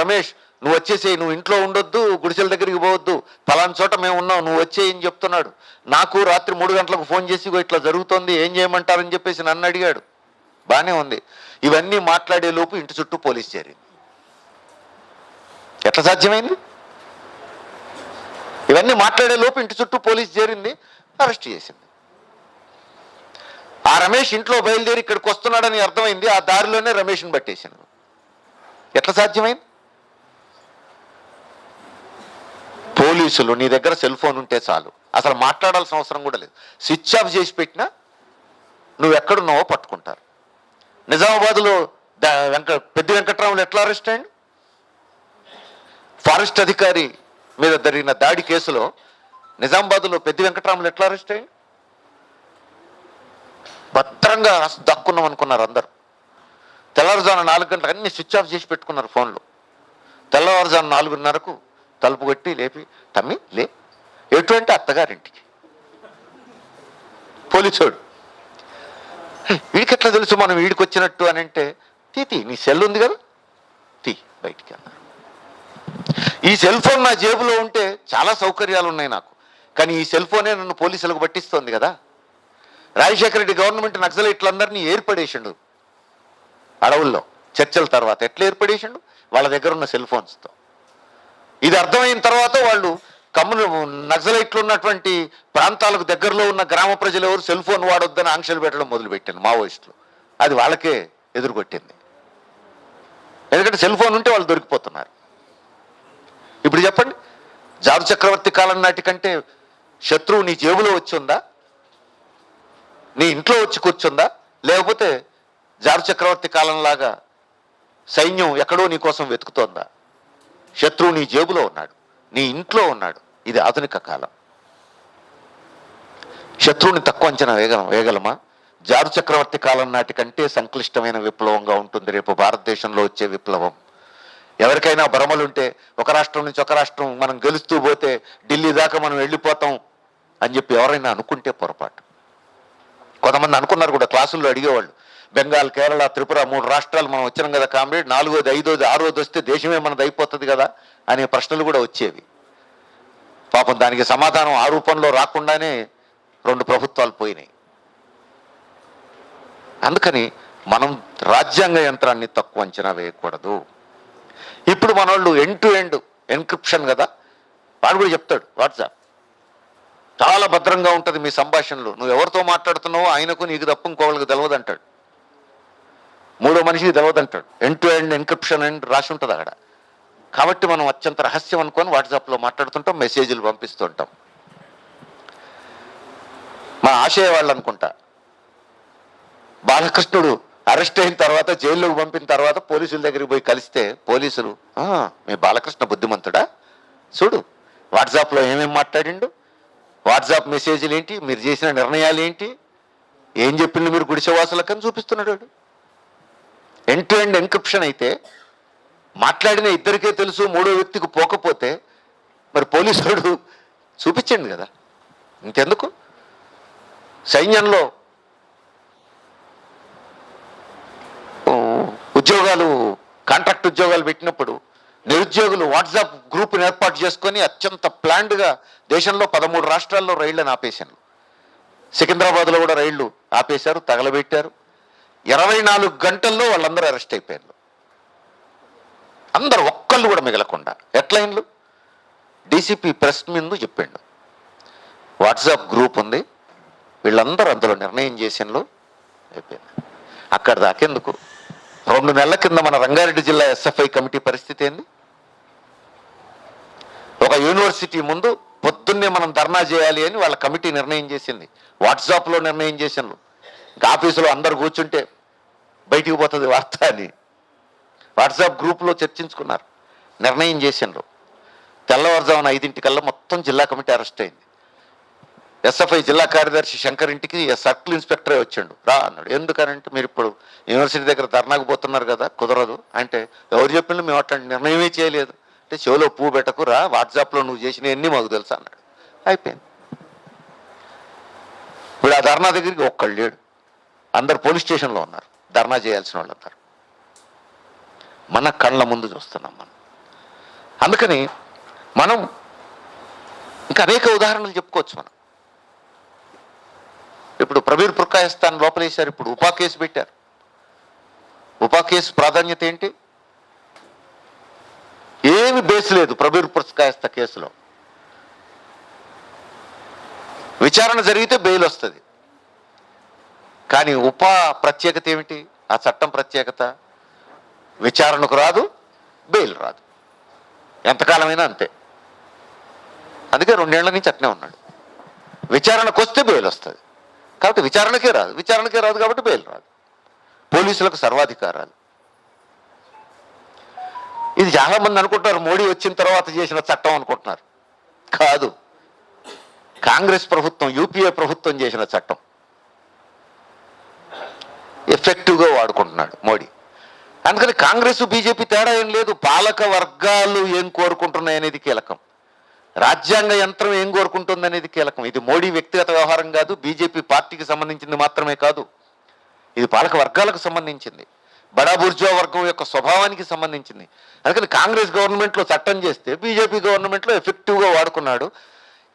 రమేష్ నువ్వు వచ్చేసేయి, నువ్వు ఇంట్లో ఉండొద్దు, గుడిసెల దగ్గరికి పోవద్దు, పలానా చోట మేము ఉన్నాం, నువ్వు వచ్చేయి అని చెప్తున్నాడు. నాకు రాత్రి 3 గంటలకు ఫోన్ చేసి ఇట్లా జరుగుతోంది, ఏం చేయమంటారని చెప్పేసి నన్ను అడిగాడు. బాగానే ఉంది. ఇవన్నీ మాట్లాడే లోపు ఇంటి చుట్టూ పోలీస్ చేరింది. ఎట్లా సాధ్యమైంది? ఇవన్నీ మాట్లాడే లోపు ఇంటి చుట్టూ పోలీస్ చేరింది, అరెస్ట్ చేసింది. ఆ రమేష్ ఇంట్లో బయలుదేరి ఇక్కడికి వస్తున్నాడని అర్థమైంది, ఆ దారిలోనే రమేష్ని పట్టేసింది. ఎట్లా సాధ్యమైంది? పోలీసులు నీ దగ్గర సెల్ ఫోన్ ఉంటే చాలు, అసలు మాట్లాడాల్సిన అవసరం కూడా లేదు. స్విచ్ ఆఫ్ చేసి పెట్టినా నువ్వు ఎక్కడున్నావో పట్టుకుంటారు. నిజామాబాద్లో పెద్ద వెంకట్రాములు ఎట్లా అరెస్ట్ అయ్యాడు? ఫారెస్ట్ అధికారి మీద జరిగిన దాడి కేసులో నిజామాబాద్లో పెద్ద వెంకట్రాములు ఎట్లా అరెస్ట్ అయ్యాడు? భద్రంగా దక్కున్నాం అనుకున్నారు అందరు. తెల్లవారుజామున 4 గంటలకు అన్ని స్విచ్ ఆఫ్ చేసి పెట్టుకున్నారు ఫోన్లు. తెల్లవారుజామున 4:30కు తలుపు కొట్టి లేపి, తమ్మి లే, ఎటువంటి అత్తగారింటికి. పోలీసోడు వీడికి ఎట్లా తెలుసు మనం వీడికి వచ్చినట్టు అని అంటే, తీ నీ సెల్ ఉంది కదా, తీ బయటికి అన్నారు. ఈ సెల్ ఫోన్ నా జేబులో ఉంటే చాలా సౌకర్యాలు ఉన్నాయి నాకు, కానీ ఈ సెల్ ఫోనే నన్ను పోలీసులకు పట్టిస్తోంది కదా. రాజశేఖర రెడ్డి గవర్నమెంట్ నక్సలైట్లందరినీ ఏర్పడేసిండు అడవుల్లో చర్చల తర్వాత. ఎట్లా ఏర్పడేసిండు? వాళ్ళ దగ్గర ఉన్న సెల్ ఫోన్స్తో. ఇది అర్థమైన తర్వాత వాళ్ళు నక్సలైట్లు ఉన్నటువంటి ప్రాంతాలకు దగ్గరలో ఉన్న గ్రామ ప్రజలు ఎవరు సెల్ ఫోన్ వాడొద్దని ఆంక్షలు పెట్టడం మొదలుపెట్టింది మావోయిస్టులు. అది వాళ్ళకే ఎదురుకొట్టింది. ఎందుకంటే సెల్ ఫోన్ ఉంటే వాళ్ళు దొరికిపోతున్నారు. ఇప్పుడు చెప్పండి, జారు చక్రవర్తి కాలం నాటికంటే శత్రువు నీ జేబులో వచ్చి ఉందా, నీ ఇంట్లో వచ్చి కూర్చుందా, లేకపోతే జారు చక్రవర్తి కాలంలాగా సైన్యం ఎక్కడో నీ కోసం వెతుకుతోందా? శత్రువు నీ జేబులో ఉన్నాడు, నీ ఇంట్లో ఉన్నాడు. ఇది ఆధునిక కాలం. శత్రువుని తక్కువ అంచనా వేయగలమా? జారు చక్రవర్తి కాలం నాటికంటే సంక్లిష్టమైన విప్లవంగా ఉంటుంది రేపు భారతదేశంలో వచ్చే విప్లవం. ఎవరికైనా భ్రమలుంటే ఒక రాష్ట్రం నుంచి ఒక రాష్ట్రం మనం గెలుస్తూ పోతే ఢిల్లీ దాకా మనం వెళ్ళిపోతాం అని చెప్పి ఎవరైనా అనుకుంటే పొరపాటు. కొంతమంది అనుకున్నారు కూడా, క్లాసుల్లో అడిగేవాళ్ళు, బెంగాల్, కేరళ, త్రిపుర 3 రాష్ట్రాలు మనం వచ్చినాం కదా కామ్రేడ్, 4వ, 5వ, 6వది వస్తే దేశమే మనది అయిపోతుంది కదా అనే ప్రశ్నలు కూడా వచ్చేవి. పాపం దానికి సమాధానం ఆ రూపంలో రాకుండానే 2 ప్రభుత్వాలు పోయినాయి. అందుకని మనం రాజ్యాంగ యంత్రాన్ని తక్కువ అంచనా వేయకూడదు. ఇప్పుడు మన వాళ్ళు ఎండ్ టు ఎండ్ ఎన్క్రిప్షన్ కదా, వాడు కూడా చెప్తాడు వాట్సాప్ చాలా భద్రంగా ఉంటుంది మీ సంభాషణలు, నువ్వు ఎవరితో మాట్లాడుతున్నావో ఆయనకు నీకు తప్ప ఇంకోళ్ళకి తెలియదు అంటాడు, 3వ మనిషికి తెలియదు అంటాడు. End to end encryption and రాసి ఉంటుంది అక్కడ. కాబట్టి మనం అత్యంత రహస్యం అనుకొని వాట్సాప్లో మాట్లాడుతుంటాం, మెసేజ్లు పంపిస్తుంటాం. మా ఆశయ వాళ్ళు అనుకుంటా, బాలకృష్ణుడు అరెస్ట్ అయిన తర్వాత జైల్లోకి పంపిన తర్వాత పోలీసుల దగ్గరికి పోయి కలిస్తే పోలీసులు, మీ బాలకృష్ణ బుద్ధిమంతుడా, చూడు వాట్సాప్లో ఏమేమి మాట్లాడిండు, వాట్సాప్ మెసేజ్లు ఏంటి, మీరు చేసిన నిర్ణయాలు ఏంటి, ఏం చెప్పిండు మీరు గుడిసెవాసులకని చూపిస్తున్నాడు. ఎండ్ టు ఎండ్ ఎన్క్రిప్షన్ అయితే మాట్లాడిన ఇద్దరికే తెలుసు, 3వ వ్యక్తికి పోకపోతే మరి పోలీసుడు చూపించండి కదా. ఇంకెందుకు? సైన్యంలో ఉద్యోగాలు, కాంట్రాక్ట్ ఉద్యోగాలు పెట్టినప్పుడు నిరుద్యోగులు వాట్సాప్ గ్రూప్ని ఏర్పాటు చేసుకొని అత్యంత ప్లాన్డ్గా దేశంలో 13 రాష్ట్రాల్లో రైళ్లను ఆపేశారు. సికింద్రాబాద్లో కూడా రైళ్లు ఆపేశారు, తగలబెట్టారు. 24 గంటల్లో వాళ్ళందరూ అరెస్ట్ అయిపోయారు. అందరు ఒక్కళ్ళు కూడా మిగలకుండా. ఎట్లయిన్లు డీసీపీ ప్రెస్ ముందు చెప్పిండు, వాట్సాప్ గ్రూప్ ఉంది, వీళ్ళందరూ అందులో నిర్ణయం చేసినలో అయిపోయింది. అక్కడ దాకెందుకు? 2 నెలల కింద మన రంగారెడ్డి జిల్లా ఎస్ఎఫ్ఐ కమిటీ పరిస్థితి ఏంది? ఒక యూనివర్సిటీ ముందు పొద్దున్నే మనం ధర్నా చేయాలి అని వాళ్ళ కమిటీ నిర్ణయం చేసింది, వాట్సాప్లో నిర్ణయం చేసినారు. ఇంకా ఆఫీసులో అందరు కూర్చుంటే బయటికి పోతుంది వార్త అని వాట్సాప్ గ్రూప్లో చర్చించుకున్నారు, నిర్ణయం చేసినారు. తెల్లవారుజామున 5 మొత్తం జిల్లా కమిటీ అరెస్ట్ అయింది. ఎస్ఎఫ్ఐ జిల్లా కార్యదర్శి శంకర్ ఇంటికి సర్కిల్ ఇన్స్పెక్టరే వచ్చాడు. రా అన్నాడు. ఎందుకనంటే మీరు ఇప్పుడు యూనివర్సిటీ దగ్గర ధర్నాకు పోతున్నారు కదా, కుదరదు అంటే, ఎవరు చెప్పిండు, మేము అట్లాంటి నిర్ణయమే చేయలేదు అంటే, చెవిలో పువ్వు పెట్టకు, రా వాట్సాప్లో నువ్వు చేసినవన్నీ మాకు తెలుసు అన్నాడు. అయిపోయింది. ఇప్పుడు ఆ ధర్నా దగ్గరికి ఒక్కళ్ళు లేడు, అందరు పోలీస్ స్టేషన్లో ఉన్నారు, ధర్నా చేయాల్సిన వాళ్ళందరూ. మన కళ్ళ ముందు చూస్తున్నాం మనం. అందుకని మనం ఇంకా అనేక ఉదాహరణలు చెప్పుకోవచ్చు. మనం ఇప్పుడు ప్రవీర్ పుర్కాయస్థాన్ లోపలేశారు, ఇప్పుడు ఉపా కేసు పెట్టారు. ఉపా కేసు ప్రాధాన్యత ఏంటి? ఏమి బేస్ లేదు ప్రవీర్ పుర్కాయస్థ కేసులో. విచారణ జరిగితే బెయిల్ వస్తుంది, కానీ ఉపా ప్రత్యేకత ఏమిటి? ఆ చట్టం ప్రత్యేకత విచారణకు రాదు, బెయిల్ రాదు, ఎంతకాలమైనా అంతే. అందుకే 2 ఏళ్ల నుంచి అట్నే ఉన్నాడు. విచారణకు వస్తే బెయిల్ వస్తుంది. కాబట్టి విచారణకే రాదు కాబట్టి బెయిల్ రాదు. పోలీసులకు సర్వాధికారాలు. ఇది చాలామంది అనుకుంటారు మోడీ వచ్చిన తర్వాత చేసిన చట్టం అనుకుంటున్నారు. కాదు, కాంగ్రెస్ ప్రభుత్వం, యూపీఏ ప్రభుత్వం చేసిన చట్టం. ఎఫెక్టివ్గా వాడుకుంటున్నాడు మోడీ. అందుకని కాంగ్రెస్ బీజేపీ తేడా ఏం లేదు. పాలక వర్గాలు ఏం కోరుకుంటున్నాయి అనేది కీలకం. రాజ్యాంగ యంత్రం ఏం కోరుకుంటుంది అనేది కీలకం. ఇది మోడీ వ్యక్తిగత వ్యవహారం కాదు, బీజేపీ పార్టీకి సంబంధించింది మాత్రమే కాదు. ఇది పాలక వర్గాలకు సంబంధించింది, బడా బుర్జువా వర్గం యొక్క స్వభావానికి సంబంధించింది. అందుకని కాంగ్రెస్ గవర్నమెంట్లో చట్టం చేస్తే బీజేపీ గవర్నమెంట్లో ఎఫెక్టివ్గా వాడుకున్నాడు.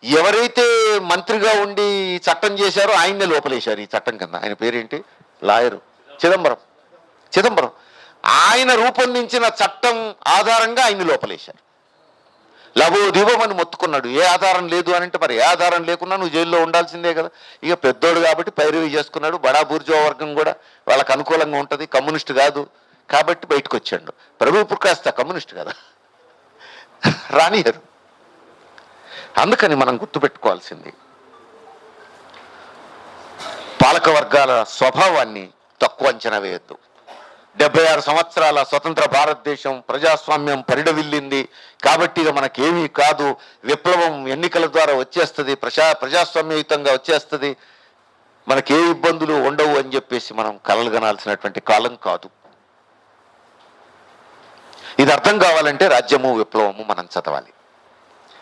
ఎవరైతే మంత్రిగా ఉండి చట్టం చేశారో ఆయన్నే లోపలేశారు ఈ చట్టం కింద. ఆయన పేరేంటి? లాయరు చిదంబరం. ఆయన రూపొందించిన చట్టం ఆధారంగా ఆయన్ని లోపలేశారు. లబోదిబోమని మొత్తుకున్నాడు. ఏ ఆధారం లేదు అని అంటే మరి ఏ ఆధారం లేకున్నా నువ్వు జైల్లో ఉండాల్సిందే కదా. ఇక పెద్దోడు కాబట్టి పైరవీ చేసుకున్నాడు. బడా బూర్జువా వర్గం కూడా వాళ్ళకు అనుకూలంగా ఉంటుంది, కమ్యూనిస్ట్ కాదు కాబట్టి బయటకు వచ్చాడు. ప్రభు ప్రకాశ్ కమ్యూనిస్ట్ కదా, రానియరు. అందుకని మనం గుర్తుపెట్టుకోవాల్సింది పాలక వర్గాల స్వభావాన్ని తక్కువ అంచనా వేయొద్దు. 76 సంవత్సరాల స్వతంత్ర భారతదేశం ప్రజాస్వామ్యం పరిడవిల్లింది కాబట్టి ఇక మనకేమీ కాదు, విప్లవం ఎన్నికల ద్వారా వచ్చేస్తుంది, ప్రజాస్వామ్యయుతంగా వచ్చేస్తుంది, మనకే ఇబ్బందులు ఉండవు అని చెప్పేసి మనం కలలుగనాల్సినటువంటి కాలం కాదు. ఇది అర్థం కావాలంటే రాజ్యము విప్లవము మనం చదవాలి.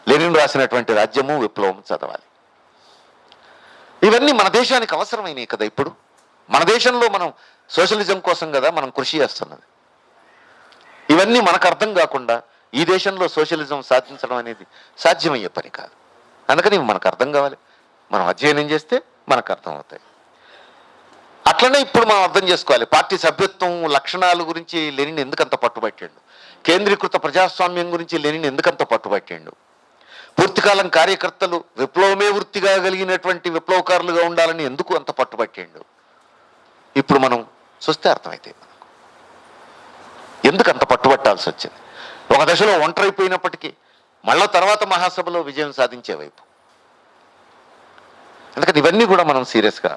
లెనిన్ రాసినటువంటి రాజ్యము విప్లవము చదవాలి. ఇవన్నీ మన దేశానికి అవసరమైనవి కదా. ఇప్పుడు మన దేశంలో మనం సోషలిజం కోసం కదా మనం కృషి చేస్తున్నది. ఇవన్నీ మనకు అర్థం కాకుండా ఈ దేశంలో సోషలిజం సాధించడం అనేది సాధ్యమయ్యే పని కాదు. అందుకని మనకు అర్థం కావాలి, మనం అధ్యయనం చేస్తే మనకు అర్థం అవుతాయి. అట్లనే ఇప్పుడు మనం అర్థం చేసుకోవాలి పార్టీ సభ్యత్వం లక్షణాల గురించి లెనిన్ ఎందుకంత పట్టుబట్టాడు, కేంద్రీకృత ప్రజాస్వామ్యం గురించి లెనిన్ ఎందుకంత పట్టుబట్టాడు, పూర్తికాలం కార్యకర్తలు విప్లవమే వృత్తిగా కలిగినటువంటి విప్లవకారులుగా ఉండాలని ఎందుకు అంత పట్టుబట్టాడు. ఇప్పుడు మనం చూస్తే అర్థమైతే మనకు ఎందుకు అంత పట్టుబట్టాల్సి వచ్చింది. ఒక దశలో ఒంటరైపోయినప్పటికీ మళ్ళా తర్వాత మహాసభలో విజయం సాధించే వైపు. అందుకని ఇవన్నీ కూడా మనం సీరియస్గా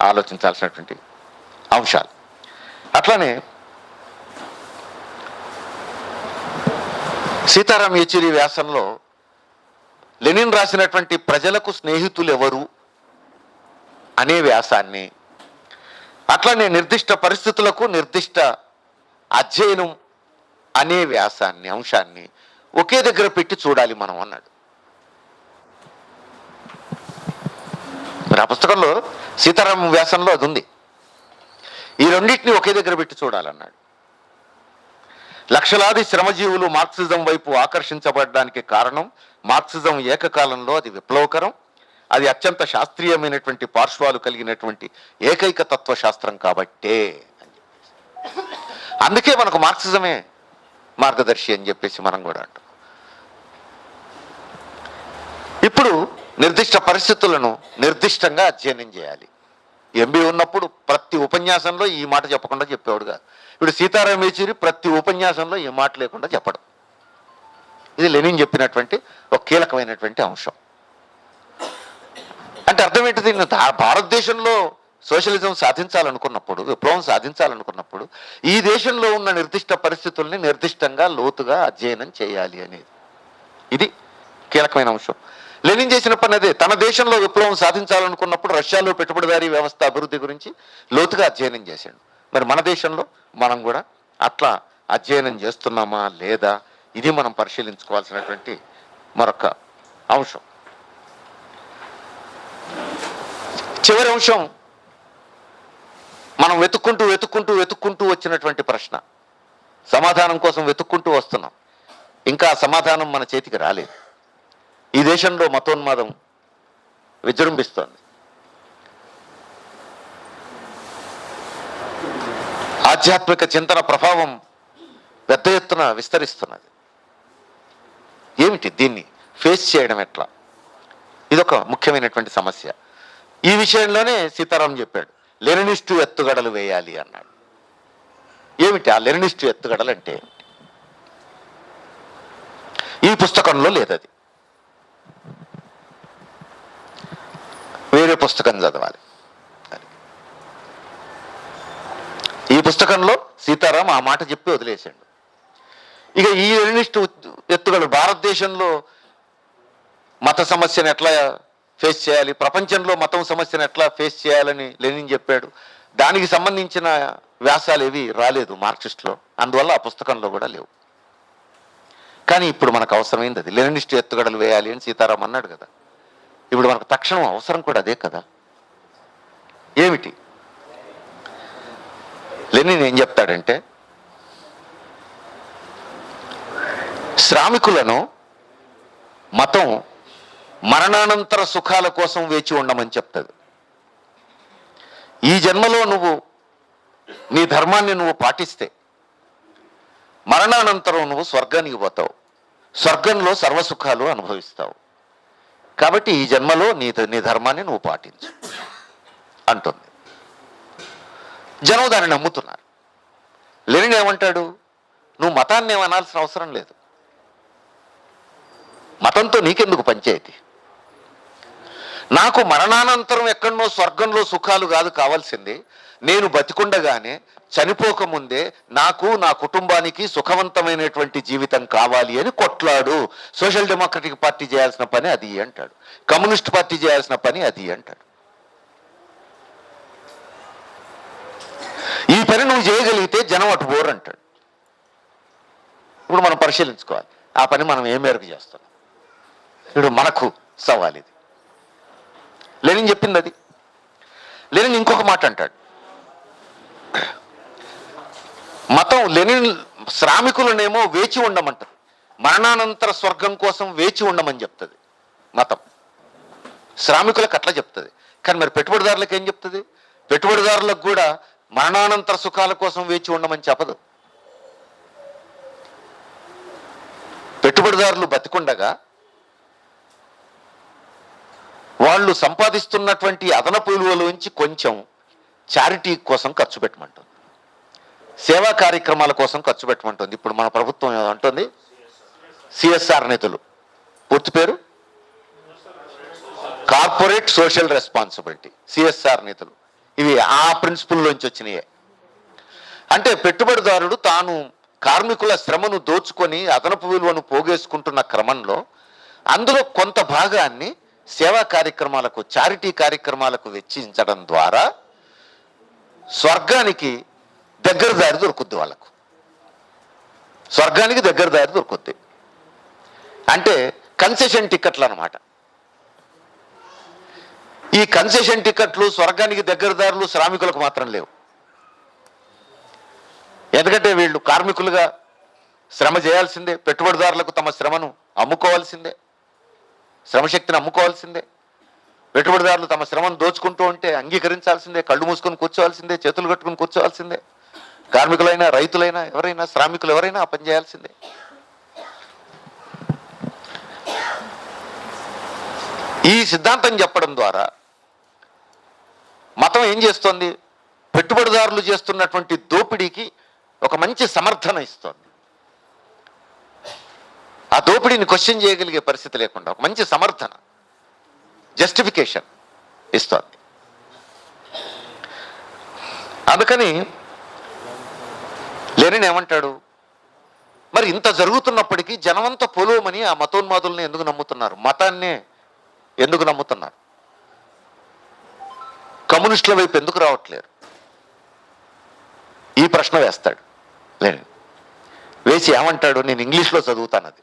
ఆలోచించాల్సినటువంటి అంశాలు. అట్లానే సీతారాం యేచూరి వ్యాసంలో లెనిన్ రాసినటువంటి ప్రజలకు స్నేహితులు ఎవరు అనే వ్యాసాన్ని, అట్లానే నిర్దిష్ట పరిస్థితులకు నిర్దిష్ట అధ్యయనం అనే వ్యాసాన్ని, అంశాన్ని ఒకే దగ్గర పెట్టి చూడాలి మనం అన్నాడు. మరి ఆ పుస్తకంలో సీతారాం వ్యాసంలో అది ఉంది. ఈ రెండింటిని ఒకే దగ్గర పెట్టి చూడాలన్నాడు. లక్షలాది శ్రమజీవులు మార్క్సిజం వైపు ఆకర్షించబడడానికి కారణం మార్క్సిజం ఏకకాలంలో అది విప్లవకరం, అది అత్యంత శాస్త్రీయమైనటువంటి పార్శ్వాలు కలిగినటువంటి ఏకైక తత్వశాస్త్రం కాబట్టే అని చెప్పేసి, అందుకే మనకు మార్క్సిజమే మార్గదర్శి అని చెప్పేసి మనం కూడా అంటాం. ఇప్పుడు నిర్దిష్ట పరిస్థితులను నిర్దిష్టంగా అధ్యయనం చేయాలి. ఎంబీ ఉన్నప్పుడు ప్రతి ఉపన్యాసంలో ఈ మాట చెప్పకుండా చెప్పేవాడుగా. ఇప్పుడు సీతారాం యేచూరి ప్రతి ఉపన్యాసంలో ఈ మాట లేకుండా చెప్పడం. ఇది లెనిన్ చెప్పినటువంటి ఒక కీలకమైనటువంటి అంశం. అంటే అర్థం ఏంటిది? భారతదేశంలో సోషలిజం సాధించాలనుకున్నప్పుడు, విప్లవం సాధించాలనుకున్నప్పుడు ఈ దేశంలో ఉన్న నిర్దిష్ట పరిస్థితుల్ని నిర్దిష్టంగా లోతుగా అధ్యయనం చేయాలి అనేది ఇది కీలకమైన అంశం. లెనిన్ చేసిన పని అదే. తన దేశంలో విప్లవం సాధించాలనుకున్నప్పుడు రష్యాలో పెట్టుబడిదారీ వ్యవస్థ అభివృద్ధి గురించి లోతుగా అధ్యయనం చేశాడు. మరి మన దేశంలో మనం కూడా అట్లా అధ్యయనం చేస్తున్నామా లేదా, ఇది మనం పరిశీలించుకోవాల్సినటువంటి మరొక అంశం. చివరి అంశం, మనం వెతుక్కుంటూ వచ్చినటువంటి ప్రశ్న, సమాధానం కోసం వెతుక్కుంటూ వస్తున్నాం, ఇంకా సమాధానం మన చేతికి రాలేదు. ఈ దేశంలో మతోన్మాదం విజృంభిస్తోంది. ఆధ్యాత్మిక చింతన ప్రభావం పెద్ద ఎత్తున విస్తరిస్తున్నది. ఏమిటి దీన్ని ఫేస్ చేయడం ఎట్లా? ఇదొక ముఖ్యమైనటువంటి సమస్య. ఈ విషయంలోనే సీతారాం చెప్పాడు, లెనినిస్టు ఎత్తుగడలు వేయాలి అన్నాడు. ఏమిటి ఆ లెనినిస్టు ఎత్తుగడలు అంటే? ఈ పుస్తకంలో లేదది. పుస్తకం చదవాలి. ఈ పుస్తకంలో సీతారాం ఆ మాట చెప్పి వదిలేశాడు. ఇక ఈ లెనినిస్ట్ ఎత్తుగడలు భారతదేశంలో మత సమస్యను ఎట్లా ఫేస్ చేయాలి, ప్రపంచంలో మతం సమస్యను ఎట్లా ఫేస్ చేయాలని లెనిన్ చెప్పాడు. దానికి సంబంధించిన వ్యాసాలు ఏవి రాలేదు మార్క్సిస్ట్లో, అందువల్ల ఆ పుస్తకంలో కూడా లేవు. కానీ ఇప్పుడు మనకు అవసరమైంది అది. లెనినిస్ట్ ఎత్తుగడలు వేయాలి అని సీతారాం అన్నాడు కదా, ఇప్పుడు మనకు తక్షణం అవసరం కూడా అదే కదా. ఏమిటి లెనిన్ ఏం చెప్తాడంటే, శ్రామికులను మతం మరణానంతర సుఖాల కోసం వేచి ఉండమని చెప్తుంది. ఈ జన్మలో నువ్వు నీ ధర్మాన్ని నువ్వు పాటిస్తే మరణానంతరం నువ్వు స్వర్గానికి పోతావు, స్వర్గంలో సర్వసుఖాలు అనుభవిస్తావు. కాబట్టి ఈ జన్మలో నీ ధర్మాన్ని నువ్వు పాటించు అంటుంది. జనం దాన్ని నమ్ముతున్నారు. లెనిన్ ఏమంటాడు, నువ్వు మతాన్ని ఏమనాల్సిన అవసరం లేదు, మతంతో నీకెందుకు పంచాయతీ, నాకు మరణానంతరం ఎక్కడనో స్వర్గంలో సుఖాలు కాదు కావాల్సింది, నేను బతికుండగానే చనిపోకముందే నాకు నా కుటుంబానికి సుఖవంతమైనటువంటి జీవితం కావాలి అని కొట్లాడు. సోషల్ డెమోక్రటిక్ పార్టీ చేయాల్సిన పని అది అంటాడు, కమ్యూనిస్ట్ పార్టీ చేయాల్సిన పని అది అంటాడు. ఈ పని నువ్వు చేయగలిగితే జనం అటు బోరు అంటాడు. ఇప్పుడు మనం పరిశీలించుకోవాలి ఆ పని మనం ఏ మేరకు చేస్తున్నాం. ఇప్పుడు మనకు సవాల్ ఇది. లెనిన్ చెప్పింది అది. లెనిన్ ఇంకొక మాట అంటాడు, మతం లెనిన్ శ్రామికులనేమో వేచి ఉండమంటది, మరణానంతర స్వర్గం కోసం వేచి ఉండమని చెప్తుంది మతం. శ్రామికులకు అట్లా చెప్తుంది. కానీ మరి పెట్టుబడిదారులకు ఏం చెప్తుంది? పెట్టుబడిదారులకు కూడా మరణానంతర సుఖాల కోసం వేచి ఉండమని చెప్పదు. పెట్టుబడిదారులు బతికుండగా వాళ్ళు సంపాదిస్తున్నటువంటి అదనపు విలువలోంచి కొంచెం చారిటీ కోసం ఖర్చు పెట్టమంటుంది, సేవా కార్యక్రమాల కోసం ఖర్చు పెట్టమంటుంది. ఇప్పుడు మన ప్రభుత్వం అంటుంది సిఎస్ఆర్ నిధులు, పూర్తి పేరు కార్పొరేట్ సోషల్ రెస్పాన్సిబిలిటీ, సిఎస్ఆర్ నిధులు. ఇవి ఆ ప్రిన్సిపుల్లోంచి వచ్చినాయే. అంటే పెట్టుబడిదారుడు తాను కార్మికుల శ్రమను దోచుకొని అదనపు విలువను పోగేసుకుంటున్న క్రమంలో అందులో కొంత భాగాన్ని సేవా కార్యక్రమాలకు, చారిటీ కార్యక్రమాలకు వెచ్చించడం ద్వారా స్వర్గానికి దగ్గర దారి దొరుకుద్ది. వాళ్ళకు స్వర్గానికి దగ్గర దారి దొరుకుద్ది. అంటే కన్సెషన్ టికెట్లు అన్నమాట. ఈ కన్సెషన్ టికెట్లు స్వర్గానికి దగ్గర దారులు శ్రామికులకు మాత్రం లేవు. ఎందుకంటే వీళ్ళు కార్మికులుగా శ్రమ చేయాల్సిందే, పెట్టుబడిదారులకు తమ శ్రమను అమ్ముకోవాల్సిందే, శ్రమశక్తిని అమ్ముకోవాల్సిందే. పెట్టుబడిదారులు తమ శ్రమను దోచుకుంటూ ఉంటే అంగీకరించాల్సిందే, కళ్ళు మూసుకొని కూర్చోవాల్సిందే, చేతులు కట్టుకుని కూర్చోవాల్సిందే. కార్మికులైనా, రైతులైనా, ఎవరైనా, శ్రామికులు ఎవరైనా ఆ పని చేయాల్సిందే. ఈ సిద్ధాంతం చెప్పడం ద్వారా మతం ఏం చేస్తోంది? పెట్టుబడిదారులు చేస్తున్నటువంటి దోపిడీకి ఒక మంచి సమర్థన ఇస్తోంది. ఆ దోపిడీని క్వశ్చన్ చేయగలిగే పరిస్థితి లేకుండా ఒక మంచి సమర్థన, జస్టిఫికేషన్ ఇస్తోంది. అందుకని లెనిన్ ఏమంటాడు, మరి ఇంత జరుగుతున్నప్పటికీ జనమంతా పొలువమని ఆ మతోన్మాదుల్ని ఎందుకు నమ్ముతున్నారు, మతాన్నే ఎందుకు నమ్ముతున్నారు, కమ్యూనిస్టుల వైపు ఎందుకు రావట్లేరు? ఈ ప్రశ్న వేస్తాడు లెనిన్. వేసి ఏమంటాడు, నేను ఇంగ్లీష్లో చదువుతాను అది.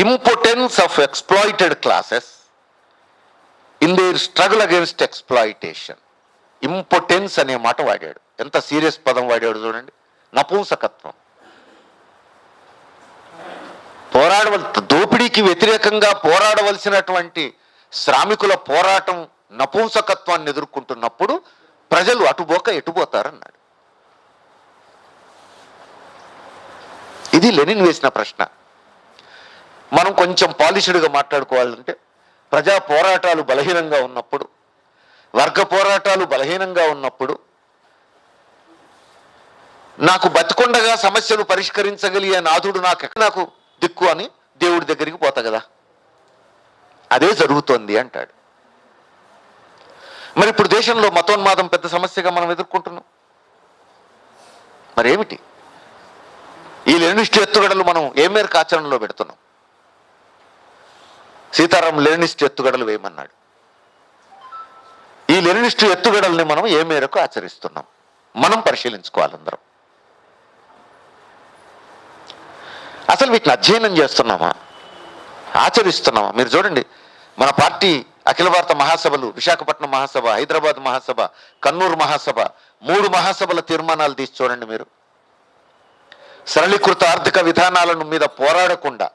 Importance of exploited classes in there struggle against exploitation. Importance అనే మాట వాడాడు. ఎంత సీరియస్ పదం వాడాడు చూడండి. నపుంసకత్వం, దోపిడీకి వ్యతిరేకంగా పోరాడవలసినటువంటి శ్రామికుల పోరాటం నపుంసకత్వాన్ని ఎదుర్కొంటున్నప్పుడు ప్రజలు అటుపోక ఎటుపోతారన్నాడు. ఇది లెనిన్ వేసిన ప్రశ్న. మనం కొంచెం పాలిష్డ్గా మాట్లాడుకోవాలంటే, ప్రజా పోరాటాలు బలహీనంగా ఉన్నప్పుడు, వర్గ పోరాటాలు బలహీనంగా ఉన్నప్పుడు, నాకు బతికొండగా సమస్యలు పరిష్కరించగలిగే నాథుడు నాకు దిక్కు అని దేవుడి దగ్గరికి పోతా కదా. అదే జరుగుతోంది అంటాడు. మరి ఇప్పుడు దేశంలో మతోన్మాదం పెద్ద సమస్యగా మనం ఎదుర్కొంటున్నాం. మరేమిటి ఈ లెనినిస్ట్ ఎత్తుగడలు మనం ఏ మేరకు ఆచరణలో పెడుతున్నాం? సీతారాం లెనినిస్ట్ ఎత్తుగడలు వేయమన్నాడు. ఈ లెనినిస్ట్ ఎత్తుగడల్ని మనం ఏ మేరకు ఆచరిస్తున్నాం మనం పరిశీలించుకోవాలి అందరం. అసలు వీటిని అధ్యయనం చేస్తున్నామా, ఆచరిస్తున్నామా? మీరు చూడండి, మన పార్టీ అఖిల భారత మహాసభలు, విశాఖపట్నం మహాసభ, హైదరాబాద్ మహాసభ, కన్నూరు మహాసభ, 3 మహాసభల తీర్మానాలు తీసి చూడండి మీరు. సరళీకృత ఆర్థిక విధానాలను మీద పోరాడకుండా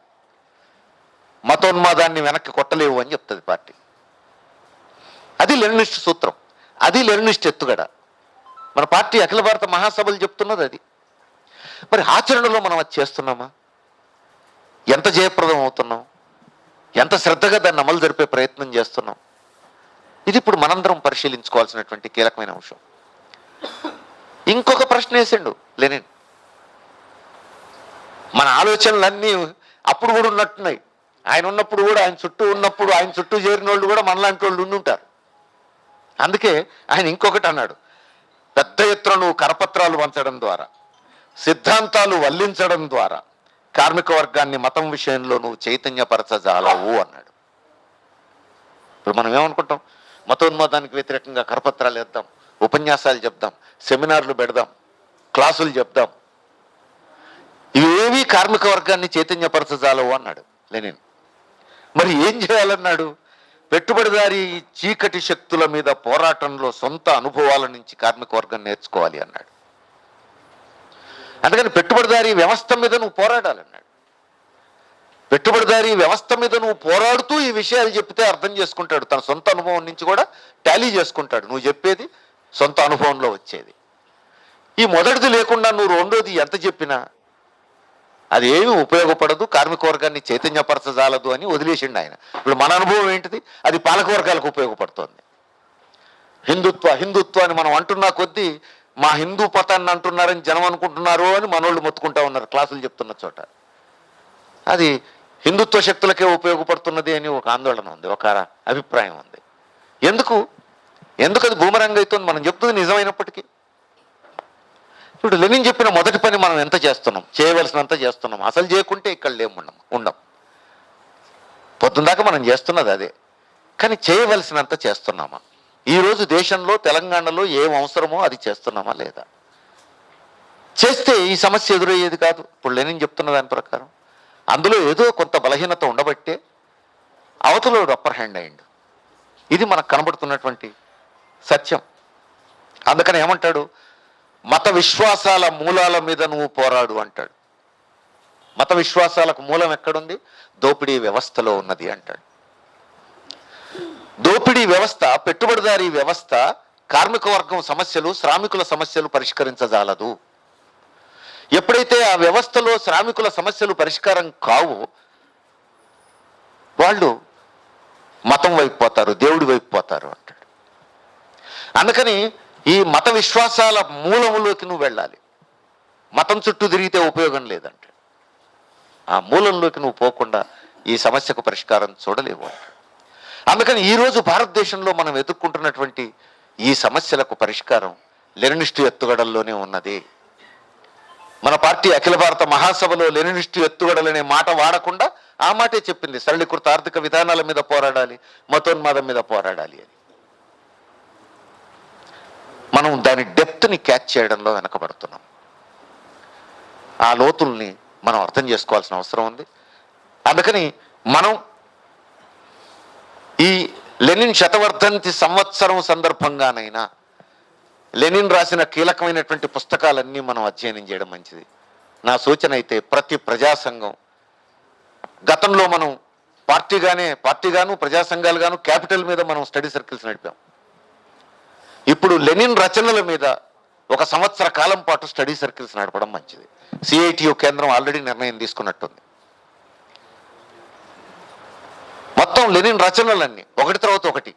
మతోన్మాదాన్ని వెనక్కి కొట్టలేవు అని చెప్తుంది పార్టీ. అది లెనినిస్ట్ సూత్రం, అది లెనినిస్ట్ ఎత్తుగడ. మన పార్టీ అఖిల భారత మహాసభలు చెప్తున్నది అది. మరి ఆచరణలో మనం అది చేస్తున్నామా? ఎంత జయప్రదం అవుతున్నాం? ఎంత శ్రద్ధగా దాన్ని అమలు జరిపే ప్రయత్నం చేస్తున్నాం? ఇది ఇప్పుడు మనందరం పరిశీలించుకోవాల్సినటువంటి కీలకమైన అంశం. ఇంకొక ప్రశ్న వేసిండు లెనిన్. మన ఆలోచనలన్నీ అప్పుడు కూడా ఉన్నట్టున్నాయి. ఆయన ఉన్నప్పుడు కూడా, ఆయన చుట్టూ ఉన్నప్పుడు, ఆయన చుట్టూ చేరిన వాళ్ళు కూడా మనలాంటి వాళ్ళు ఉండుంటారు. అందుకే ఆయన ఇంకొకటి అన్నాడు, పెద్ద ఎత్తున నువ్వు కరపత్రాలు పంచడం ద్వారా, సిద్ధాంతాలు వల్లించడం ద్వారా కార్మిక వర్గాన్ని మతం విషయంలో నువ్వు చైతన్యపరచజాలవు అన్నాడు. ఇప్పుడు మనం ఏమనుకుంటాం? మతోన్మాదానికి వ్యతిరేకంగా కరపత్రాలు వేద్దాం, ఉపన్యాసాలు చెప్దాం, సెమినార్లు పెడదాం, క్లాసులు చెప్దాం, ఇవేవి కార్మిక వర్గాన్ని చైతన్యపరచజాలవు అన్నాడు లెనిన్. మరి ఏం చేయాలన్నాడు? పెట్టుబడిదారీ చీకటి శక్తుల మీద పోరాటంలో సొంత అనుభవాల నుంచి కార్మిక వర్గం నేర్చుకోవాలి అన్నాడు. అందుకని పెట్టుబడిదారీ వ్యవస్థ మీద నువ్వు పోరాడాలన్నాడు. పెట్టుబడిదారీ వ్యవస్థ మీద నువ్వు పోరాడుతూ ఈ విషయాలు చెప్తే అర్థం చేసుకుంటాడు. తన సొంత అనుభవం నుంచి కూడా టాలీ చేసుకుంటాడు. నువ్వు చెప్పేది సొంత అనుభవంలో వచ్చేది. ఈ మొదటిది లేకుండా నువ్వు రెండోది ఎంత చెప్పినా అది ఏమి ఉపయోగపడదు, కార్మిక వర్గాన్ని చైతన్యపరచజాలదు అని వదిలేసిండు ఆయన. ఇప్పుడు మన అనుభవం ఏంటిది? అది పాలకవర్గాలకు ఉపయోగపడుతోంది. హిందుత్వ అని మనం అంటున్నా కొద్దీ మా హిందూ పతాన్ని అంటున్నారని జనం అనుకుంటున్నారు అని మనోళ్ళు మొత్తుకుంటా ఉన్నారు క్లాసులు చెప్తున్న చోట. అది హిందుత్వ శక్తులకే ఉపయోగపడుతున్నది అని ఒక ఆందోళన ఉంది, ఒక అభిప్రాయం ఉంది. ఎందుకు అది బూమరంగ్ అవుతుంది? మనం చెప్తుంది నిజమైనప్పటికీ. ఇప్పుడు లెనిన్ చెప్పిన మొదటి పని మనం ఎంత చేస్తున్నాం? చేయవలసినంత చేస్తున్నాం. అసలు చేయకుంటే ఇక్కడ ఉండం. పొద్దుందాకా మనం చేస్తున్నది అదే, కానీ చేయవలసినంత చేస్తున్నామా? ఈరోజు దేశంలో, తెలంగాణలో ఏం అవసరమో అది చేస్తున్నామా లేదా? చేస్తే ఈ సమస్య ఎదురయ్యేది కాదు. ఇప్పుడు లెనిన్ చెప్తున్న దాని ప్రకారం అందులో ఏదో కొంత బలహీనత ఉండబట్టే అవతలోడు అప్పర్ హ్యాండ్ అయ్యిండు. ఇది మనకు కనబడుతున్నటువంటి సత్యం. అందుకని ఏమంటాడు? మత విశ్వాసాల మూలాల మీద నువ్వు పోరాడు అంటాడు. మత విశ్వాసాలకు మూలం ఎక్కడుంది? దోపిడీ వ్యవస్థలో ఉన్నది అంటాడు. దోపిడీ వ్యవస్థ, పెట్టుబడిదారీ వ్యవస్థ కార్మిక వర్గం సమస్యలు, శ్రామికుల సమస్యలు పరిష్కరించజాలదు. ఎప్పుడైతే ఆ వ్యవస్థలో శ్రామికుల సమస్యలు పరిష్కారం కావు, వాళ్ళు మతం వైపు పోతారు, దేవుడి వైపు పోతారు అంటాడు. అందుకని ఈ మత విశ్వాసాల మూలంలోకి నువ్వు వెళ్ళాలి. మతం చుట్టూ తిరిగితే ఉపయోగం లేదంటాడు. ఆ మూలంలోకి నువ్వు పోకుండా ఈ సమస్యకు పరిష్కారం చూడలేవు అంటాడు. అందుకని ఈరోజు భారతదేశంలో మనం ఎదుర్కొంటున్నటువంటి ఈ సమస్యలకు పరిష్కారం లెనినిస్టు ఎత్తుగడల్లోనే ఉన్నది. మన పార్టీ అఖిల భారత మహాసభలో లెనినిస్టు ఎత్తుగడలనే మాట వాడకుండా ఆ మాటే చెప్పింది, సరళీకృత ఆర్థిక విధానాల మీద పోరాడాలి, మతోన్మాదం మీద పోరాడాలి అని. మనం దాని డెప్త్ని క్యాచ్ చేయడంలో వెనకబడుతున్నాం. ఆ లోతుల్ని మనం అర్థం చేసుకోవాల్సిన అవసరం ఉంది. అందుకని మనం ఈ లెనిన్ శతవర్ధంతి సంవత్సరం సందర్భంగానైనా లెనిన్ రాసిన కీలకమైనటువంటి పుస్తకాలన్నీ మనం అధ్యయనం చేయడం మంచిది. నా సూచన అయితే ప్రతి ప్రజాసంఘం, గతంలో మనం పార్టీగాను ప్రజా సంఘాలుగాను క్యాపిటల్ మీద మనం స్టడీ సర్కిల్స్ నడిపాం. ఇప్పుడు లెనిన్ రచనల మీద 1 సంవత్సర కాలం పాటు స్టడీ సర్కిల్స్ నడపడం మంచిది. సిఐటియు కేంద్రం ఆల్రెడీ నిర్ణయం తీసుకున్నట్టుంది. మొత్తం లెనిన్ రచనలన్నీ ఒకటి తర్వాత ఒకటి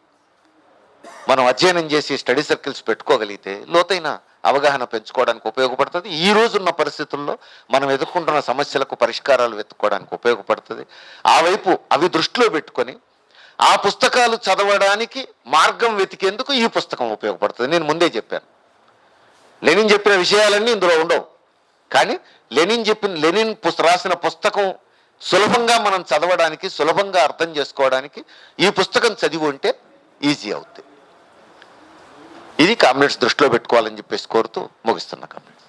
మనం అధ్యయనం చేసి స్టడీ సర్కిల్స్ పెట్టుకోగలిగితే లోతైన అవగాహన పెంచుకోవడానికి ఉపయోగపడుతుంది. ఈ రోజున్న పరిస్థితుల్లో మనం ఎదుర్కొంటున్న సమస్యలకు పరిష్కారాలు వెతుక్కోవడానికి ఉపయోగపడుతుంది. ఆ వైపు అవి దృష్టిలో పెట్టుకొని ఆ పుస్తకాలు చదవడానికి మార్గం వెతికేందుకు ఈ పుస్తకం ఉపయోగపడుతుంది. నేను ముందే చెప్పాను, లెనిన్ చెప్పిన విషయాలన్నీ ఇందులో ఉండవు, కానీ లెనిన్ రాసిన పుస్తకం సులభంగా మనం చదవడానికి, సులభంగా అర్థం చేసుకోవడానికి ఈ పుస్తకం చదివి ఉంటే ఈజీ అవుతుంది. ఇది కామ్రేడ్స్ దృష్టిలో పెట్టుకోవాలని చెప్పేసి కోరుతూ ముగిస్తున్నా కామ్రేడ్స్.